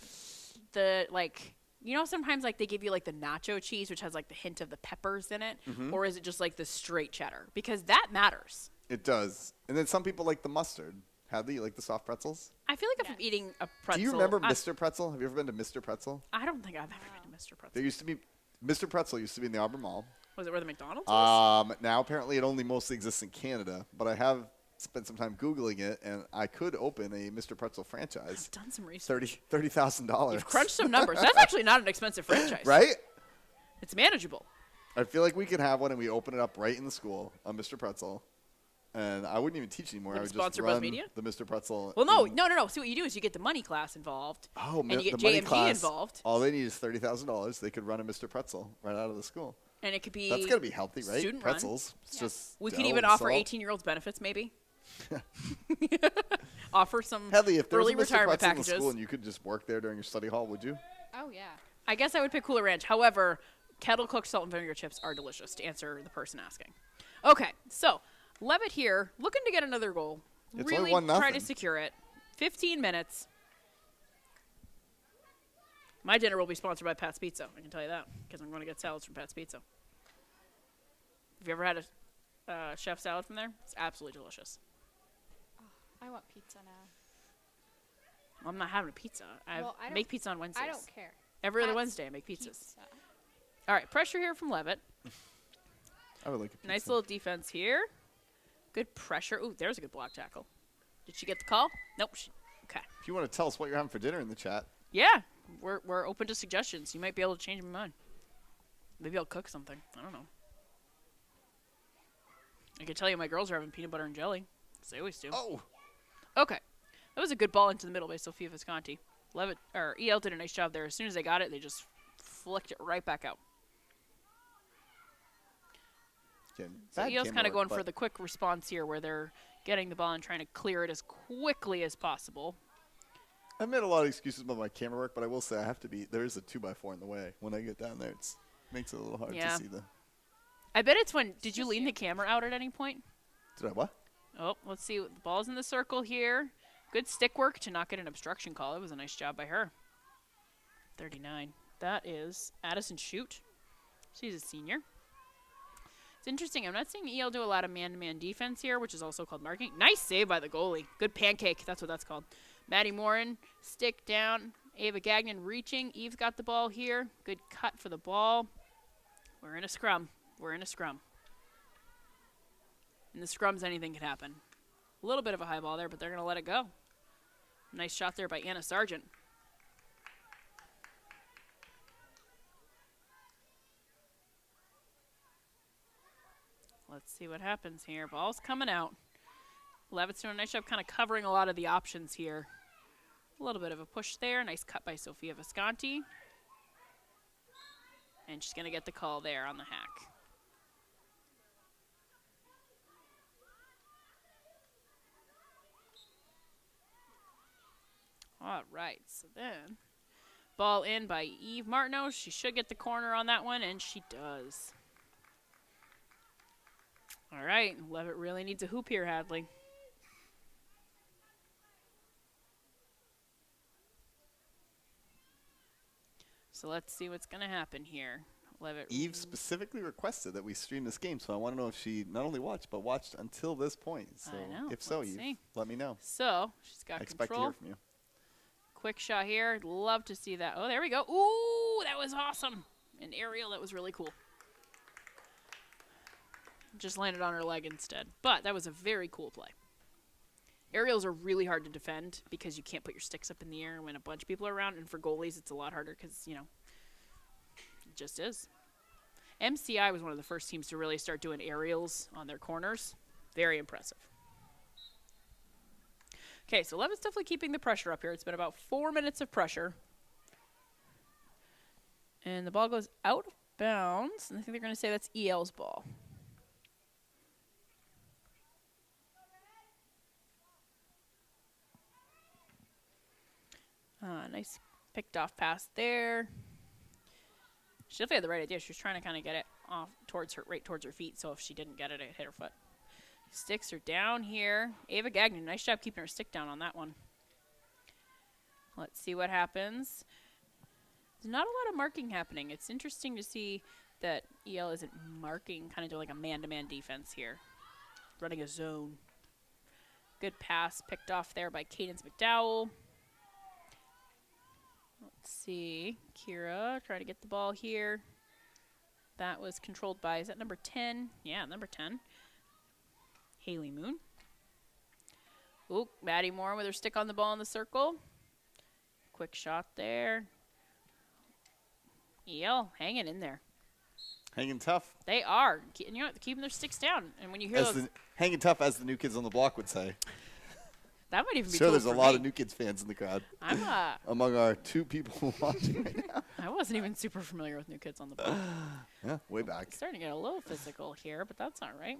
the like you know sometimes like they give you like the nacho cheese which has like the hint of the peppers in it, or is it just like the straight cheddar? Because that matters. It does. And then some people like the mustard. Hadley, you like the soft pretzels? I feel like if I'm Yes. eating a pretzel, Do you remember Mr. Pretzel? Have you ever been to Mr. Pretzel? I don't think I've ever been to Mr. Pretzel. There used to be Mr. Pretzel used to be in the Auburn Mall. Was it where the McDonald's is? Now apparently it only mostly exists in Canada, but I have spent some time Googling it, and I could open a Mr. Pretzel franchise. I've done some research. $30,000. You've crunched some numbers. That's actually not an expensive franchise. Right? It's manageable. I feel like we could have one, and we open it up right in the school on Mr. Pretzel. And I wouldn't even teach anymore. Would I it would just sponsor Buzz run Media? the Mr. Pretzel. Well, no. in- See what you do is you get the money class involved. Oh, and you get the money JMG class. involved, All they need is $30,000. They could run a Mr. Pretzel right out of the school. and it could be That's gotta be healthy, right? student run. Pretzels. It's Yeah. just We could dough even and offer salt. 18-year-olds benefits, maybe. Offer some Hadley, if there's early a Mr. retirement Pretzel in the packages. school and you could just work there during your study hall, would you? Oh, yeah. I guess I would pick Cooler Ranch. However, kettle cooked salt and vinegar chips are delicious, to answer the person asking. Okay, so Leavitt here, looking to get another goal. It's really only 1-0. try to secure it. 15 minutes. My dinner will be sponsored by Pat's Pizza. I can tell you that because I'm going to get salads from Pat's Pizza. Have you ever had a chef salad from there? It's absolutely delicious. I want pizza now. I'm not having a pizza. I Well, I don't- make pizza on Wednesdays. I don't care. Every other Pat's Wednesday I make pizzas. Pizza. All right, pressure here from Leavitt. I would like a Nice pizza. little defense here. Good pressure. Ooh, there's a good block tackle. Did she get the call? Nope. Okay. If you want to tell us what you're having for dinner in the chat. Yeah, we're open to suggestions. You might be able to change my mind. Maybe I'll cook something. I don't know. I can tell you my girls are having peanut butter and jelly. As they always do. Oh! Okay. That was a good ball into the middle by Sophia Visconti. Leavitt, or EL did a nice job there. As soon as they got it, they just flicked it right back out. Again, So bad EL's camera kind of work, going for but the quick response here where they're getting the ball and trying to clear it as quickly as possible. I made a lot of excuses about my camera work, but I will say I have to be. There is a 2x4 in the way. When I get down there, it makes it a little hard Yeah. to see the. I bet it's when. Did you lean the camera out at any point? Did I what? Oh, let's see. The ball's in the circle here. Good stick work to not get an obstruction call. It was a nice job by her. 39. That is Addison Shute. She's a senior. It's interesting. I'm not seeing EL do a lot of man-to-man defense here, which is also called marking. Nice save by the goalie. Good pancake. That's what that's called. Maddie Morin, stick down. Ava Gagnon reaching. Eve's got the ball here. Good cut for the ball. We're in a scrum. We're in a scrum. In the scrums, anything can happen. A little bit of a high ball there, but they're going to let it go. Nice shot there by Anna Sargent. Let's see what happens here. Ball's coming out. Leavitt's doing a nice job kind of covering a lot of the options here. A little bit of a push there. Nice cut by Sophia Visconti. And she's going to get the call there on the hack. All right, so then ball in by Eve Martineau. She should get the corner on that one, and she does. All right, Leavitt really needs a hoop here, Hadley. So let's see what's going to happen here. Leavitt. Eve specifically requested that we stream this game, so I want to know if she not only watched, but watched until this point. So I know. if so, Let's Eve, see. let me know. So she's got I expect to control. hear from you. Quick shot here. Love to see that. Oh, there we go. Ooh, that was awesome. An aerial, that was really cool. Just landed on her leg instead. But that was a very cool play. Aerials are really hard to defend because you can't put your sticks up in the air when a bunch of people are around. And for goalies, it's a lot harder because, you know, it just is. MCI was one of the first teams to really start doing aerials on their corners. Very impressive. Okay, so Leavitt's definitely keeping the pressure up here. It's been about 4 minutes of pressure. And the ball goes out of bounds. And I think they're going to say that's EL's ball. Nice picked off pass there. She definitely had the right idea. She was trying to kind of get it off towards her, right towards her feet. So if she didn't get it, it hit her foot. Sticks are down here. Ava Gagnon, nice job keeping her stick down on that one. Let's see what happens. There's not a lot of marking happening. It's interesting to see that EL isn't marking, kind of doing like a man-to-man defense here. Running a zone. Good pass picked off there by Cadence McDowell. Let's see. Kira trying to get the ball here. That was controlled by, is that number 10? Yeah, number 10. Haley Moon. Ooh, Maddie Moore with her stick on the ball in the circle. Quick shot there. EL hanging in there. Hanging tough. They are. And you know what? Keeping their sticks down. And when you hear those, Hanging tough, as the New Kids on the Block would say. that might even be Sure, cool there's a for lot me. of New Kids fans in the crowd. I'm Among our 2 people watching right now. I wasn't even super familiar with New Kids on the Block. Yeah, way back. It's starting to get a little physical here, but that's all right.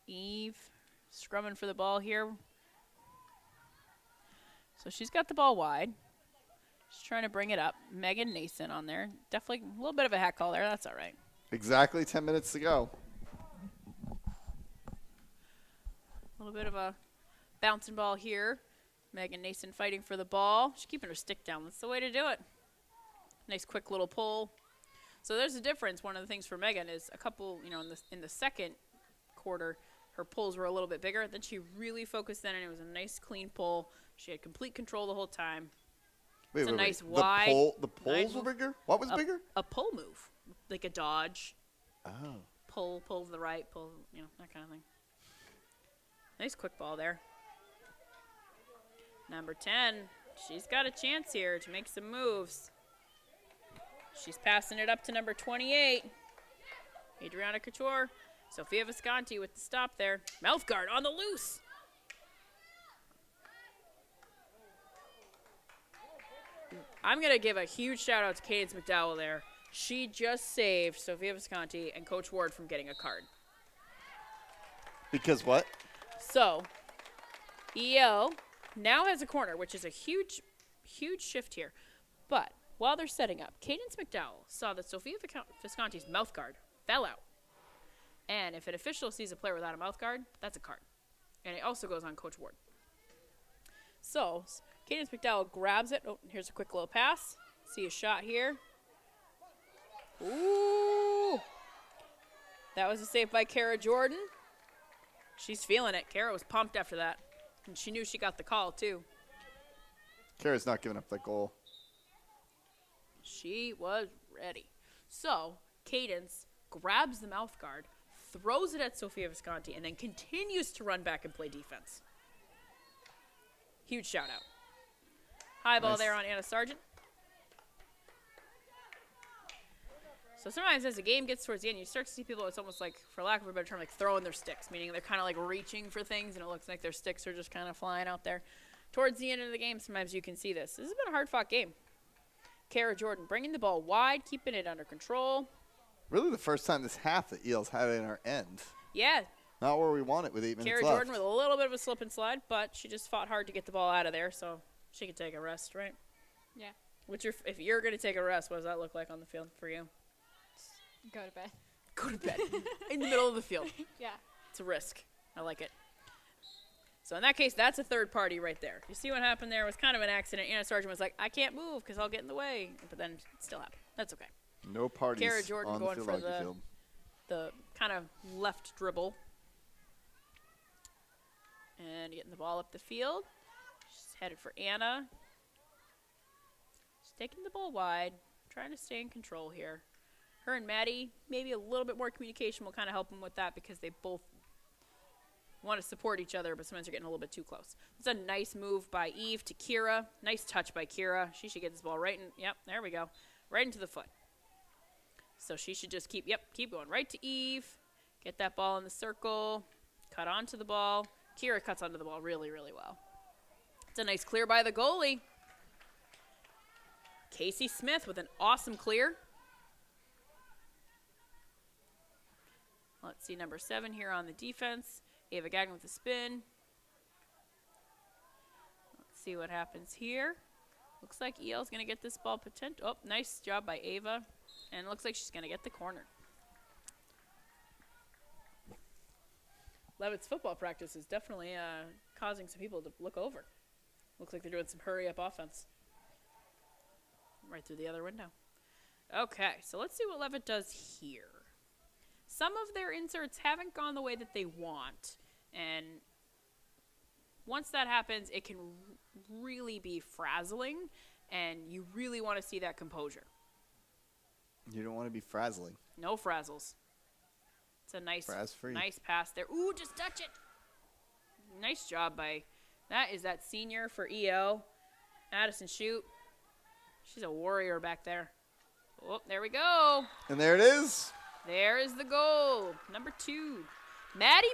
Eve scrumming for the ball here. So she's got the ball wide. She's trying to bring it up. Megan Nason on there. Definitely a little bit of a hack call there. That's all right. Exactly 10 minutes to go. A little bit of a bouncing ball here. Megan Nason fighting for the ball. She's keeping her stick down. That's the way to do it. Nice quick little pull. So there's a difference. One of the things for Megan is a couple, you know, in the second quarter, her pulls were a little bit bigger. Then she really focused in, and it was a nice, clean pull. She had complete control the whole time. Wait, It's a nice The wide polls were bigger? What was bigger? A pull move, like a dodge. Oh. pull to the right, pull, that kind of thing. Nice quick ball there. Number 10, she's got a chance here to make some moves. She's passing it up to number 28, Adriana Couture. Sofia Visconti with the stop there. Mouth guard on the loose. I'm going to give a huge shout out to Cadence McDowell there. She just saved Sofia Visconti and Coach Ward from getting a card. Because what? So, EL now has a corner, which is a huge, huge shift here. But while they're setting up, Cadence McDowell saw that Sofia Visconti's mouth guard fell out. And if an official sees a player without a mouth guard, that's a card. And it also goes on Coach Ward. So, Cadence McDowell grabs it. Oh, here's a quick little pass. See a shot here. Ooh. That was a save by Kara Jordan. She's feeling it. Kara was pumped after that. And she knew she got the call, too. Kara's not giving up that goal. She was ready. So, Cadence grabs the mouth guard, throws it at Sofia Visconti, and then continues to run back and play defense. Huge shout out. High ball Nice. there on Anna Sargent. So sometimes as the game gets towards the end, you start to see people, it's almost like, for lack of a better term, like throwing their sticks, meaning they're kind of like reaching for things, and it looks like their sticks are just kind of flying out there. Towards the end of the game, sometimes you can see this. This has been a hard-fought game. Kara Jordan bringing the ball wide, keeping it under control. Really the first time this half that Eels had it in our end. Yeah, Not where we want it with 8 minutes Kara left. Jordan with a little bit of a slip and slide, but she just fought hard to get the ball out of there, so she could take a rest, right? Yeah. If you're going to take a rest, what does that look like on the field for you? Go to bed. Go to bed in the middle of the field. Yeah. It's a risk. I like it. So in that case, that's a third party right there. You see what happened there? It was kind of an accident. Anna Sargent was like, I can't move because I'll get in the way. But then it still happened. That's okay. No parties Kara Jordan on going the for field the- field. The kind of left dribble. And getting the ball up the field. She's headed for Anna. She's taking the ball wide. Trying to stay in control here. Her and Maddie, maybe a little bit more communication will kind of help them with that because they both want to support each other, but sometimes they're getting a little bit too close. It's a nice move by Eve to Kira. Nice touch by Kira. She should get this ball right in. Yep, there we go. Right into the foot. So she should just keep going right to Eve. Get that ball in the circle. Cut onto the ball. Kira cuts onto the ball really, really well. It's a nice clear by the goalie. Casey Smith with an awesome clear. Let's see, number 7 here on the defense. Ava Gagnon with the spin. Let's see what happens here. Looks like EL's going to get this ball potent. Oh, nice job by Ava. And it looks like she's going to get the corner. Leavitt's football practice is definitely causing some people to look over. Looks like they're doing some hurry-up offense. Right through the other window. Okay, so let's see what Leavitt does here. Some of their inserts haven't gone the way that they want. And once that happens, it can really be frazzling. And you really want to see that composure. You don't want to be frazzling. No frazzles. It's a nice pass there. Ooh, just touch it. Nice job by, that senior for EO. Addison Shute. She's a warrior back there. Oh, there we go. And there it is. There is the goal. Number 2. Maddie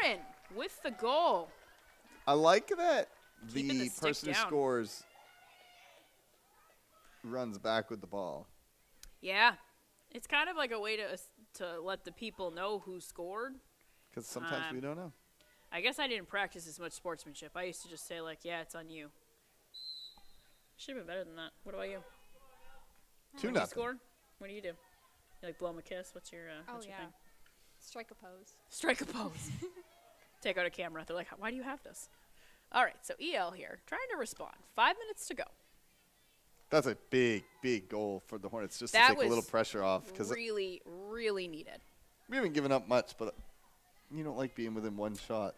Morin with the goal. I like that Keeping the the stick person who down. scores runs back with the ball. Yeah. It's kind of like a way to let the people know who scored. Because sometimes we don't know. I guess I didn't practice as much sportsmanship. I used to just say, like, yeah, it's on you. Should have been better than that. What about you? 2-0. When you score, what do? You like blow 'em a kiss? What's your Oh, what's your yeah. thing? Strike a pose. Strike a pose. Take out a camera. They're like, why do you have this? All right, so EL here, trying to respond. 5 minutes to go. That's a big, big goal for the Hornets just That to take a little was pressure off. Because really, really needed. we haven't given up much, but you don't like being within one shot.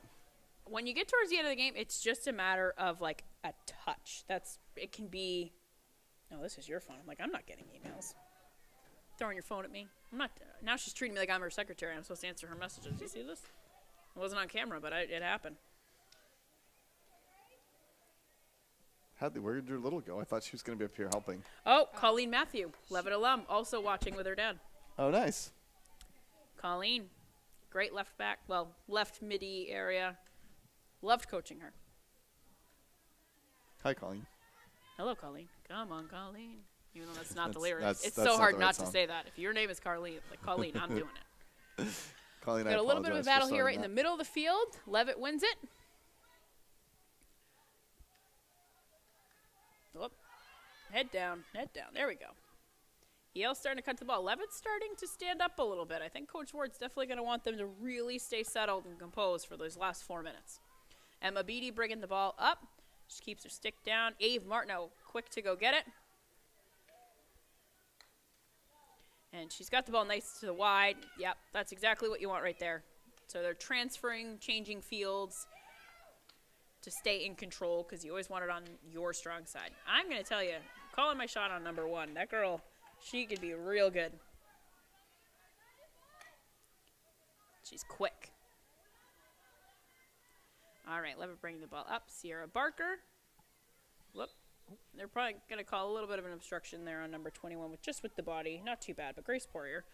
When you get towards the end of the game, it's just a matter of, like, a touch. It can be, no, this is your phone. I'm like, I'm not getting emails. throwing your phone at me. I'm not. Now she's treating me like I'm her secretary. I'm supposed to answer her messages. You see this? It wasn't on camera, but it happened. Where did your little go? I thought she was going to be up here helping. Oh, Colleen Matthew, Leavitt alum, also watching with her dad. Oh, nice. Colleen, great left back. Well, left midi area. Loved coaching her. Hi, Colleen. Hello, Colleen. Come on, Colleen. Even though that's not the That's- lyrics. It's that's so not hard the not right to song. say that. If your name is Colleen, I'm doing it. Colleen, I Got a little bit of a apologize for battle here right starting in the middle of the field. Leavitt wins it. Whoop. Head down, head down. There we go. Yale's starting to cut the ball. Leavitt's starting to stand up a little bit. I think Coach Ward's definitely going to want them to really stay settled and composed for those last 4 minutes. Emma Beatty bringing the ball up. She keeps her stick down. Ave Martineau quick to go get it. And she's got the ball nice to the wide. Yep, that's exactly what you want right there. So they're transferring, changing fields to stay in control because you always want it on your strong side. I'm going to tell you, calling my shot on number 1. That girl, she could be real good. She's quick. All right, Leavitt bringing the ball up. Sierra Barker. Whoop. They're probably going to call a little bit of an obstruction there on number 21 with the body. Not too bad, but Grace Poirier.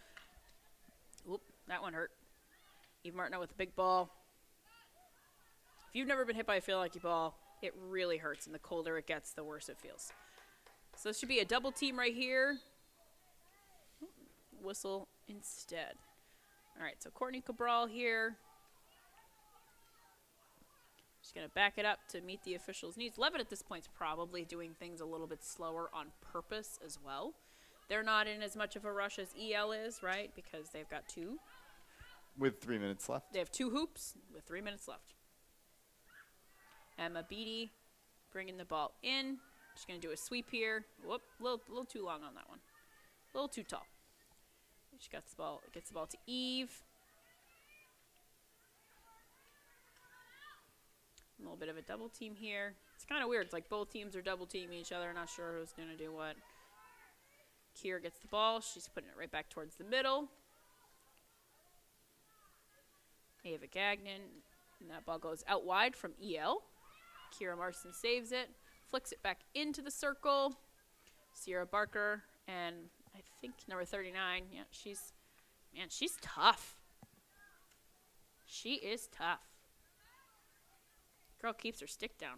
Whoop, that one hurt. Eve Martineau with the big ball. If you've never been hit by a feel like you ball, it really hurts, and the colder it gets, the worse it feels. So this should be a double team right here. Whistle instead. All right, so Courtney Cabral here. She's going to back it up to meet the officials' needs. Leavitt at this point is probably doing things a little bit slower on purpose as well. They're not in as much of a rush as EL is, right? Because they've got 2. With 3 minutes left. They have 2 hoops with 3 minutes left. Emma Beatty bringing the ball in. She's going to do a sweep here. Whoop, a little too long on that one. A little too tall. She gets the ball to Eve. A little bit of a double team here. It's kind of weird. It's like both teams are double teaming each other. Not sure who's going to do what. Kier gets the ball. She's putting it right back towards the middle. Ava Gagnon. And that ball goes out wide from EL. Kira Marston saves it. Flicks it back into the circle. Sierra Barker. And I think number 39. Yeah, she's tough. She is tough. Girl keeps her stick down.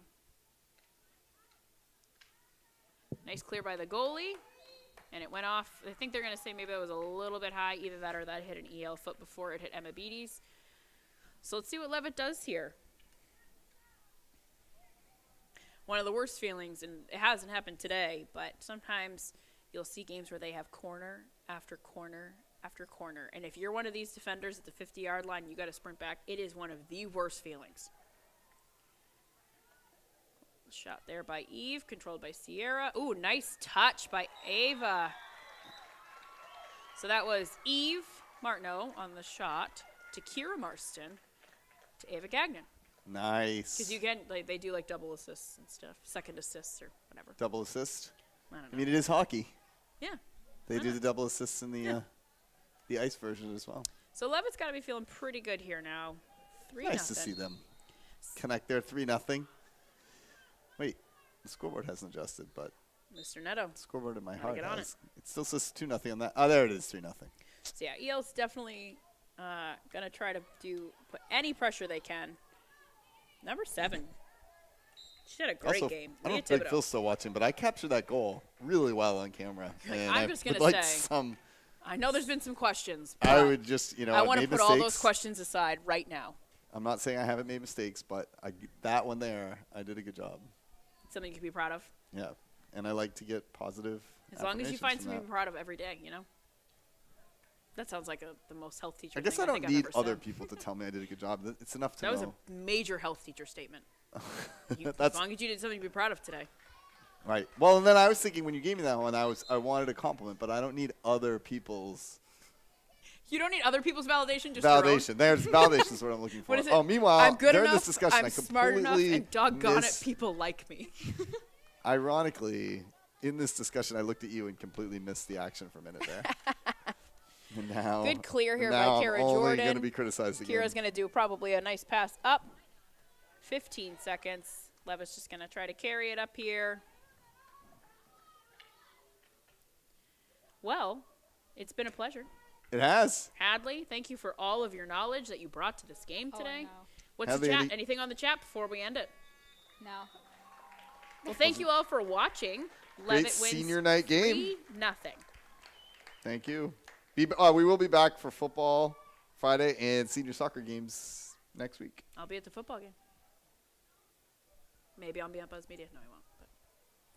Nice clear by the goalie. And it went off. I think they're going to say maybe it was a little bit high. Either that or that hit an EL foot before it hit Emma Beatty's. So let's see what Leavitt does here. One of the worst feelings, and it hasn't happened today, but sometimes you'll see games where they have corner after corner after corner. And if you're one of these defenders at the 50-yard line, you got to sprint back. It is one of the worst feelings. Shot there by Eve, controlled by Sierra. Ooh, nice touch by Ava. So that was Eve Martineau on the shot to Kira Marston to Ava Gagnon. Nice. Because you can, like, they do like double assists and stuff, second assists or whatever. Double assist? I don't know. I mean, it is hockey. Yeah. They do the double assists in the ice version as well. So Leavitt's got to be feeling pretty good here now. 3-0. Nice to see them connect there. 3-0. Wait, the scoreboard hasn't adjusted, but Mr. Netto. the scoreboard in my Gotta heart get on has. It still says 2-0 on that. Oh, there it is, 3-0. So yeah, EL's definitely going to try to put any pressure they can. Number 7. She had a great Also, game. I Leah don't think Thibodeau. Phil's still watching, but I captured that goal really well on camera. And I'm just gonna would like say, I know there's been some questions. I but would just, I want to made put mistakes. all those questions aside right now. I'm not saying I haven't made mistakes, but that one there, I did a good job. Something you can be proud of. Yeah, and I like to get positive. As long as you affirmations find from something to that. be proud of every day, you know? That sounds like the most health teacher I guess thing I don't think I've need ever other said. people to tell me I did a good job. It's enough to That was know. a major health teacher statement. As That's long as you did something to be proud of today. right. Well, and then I was thinking when you gave me that one, I wanted a compliment, but I don't need other people's You don't need other people's validation, just your own. validation. There's validation is what I'm looking for. What is it? Oh, meanwhile, I'm good during enough, this discussion, I'm I smart enough, completely and doggone it, people like me. Ironically, in this discussion, I looked at you and completely missed the action for a minute there. And now, Good clear here now by Kara I'm only Jordan. going to be criticized again. Kira's going to do probably a nice pass up. 15 seconds. Levitt's just going to try to carry it up here. Well, it's been a pleasure. It has. Hadley, thank you for all of your knowledge that you brought to this game Oh, today. no. What's Hadley, the chat? Anything on the chat before we end it? No. Well, thank you all for watching. Great Leavitt wins senior night game. 3-0. Thank you. We will be back for football Friday and senior soccer games next week. I'll be at the football game. Maybe I'll be on Buzz Media. No, I won't. But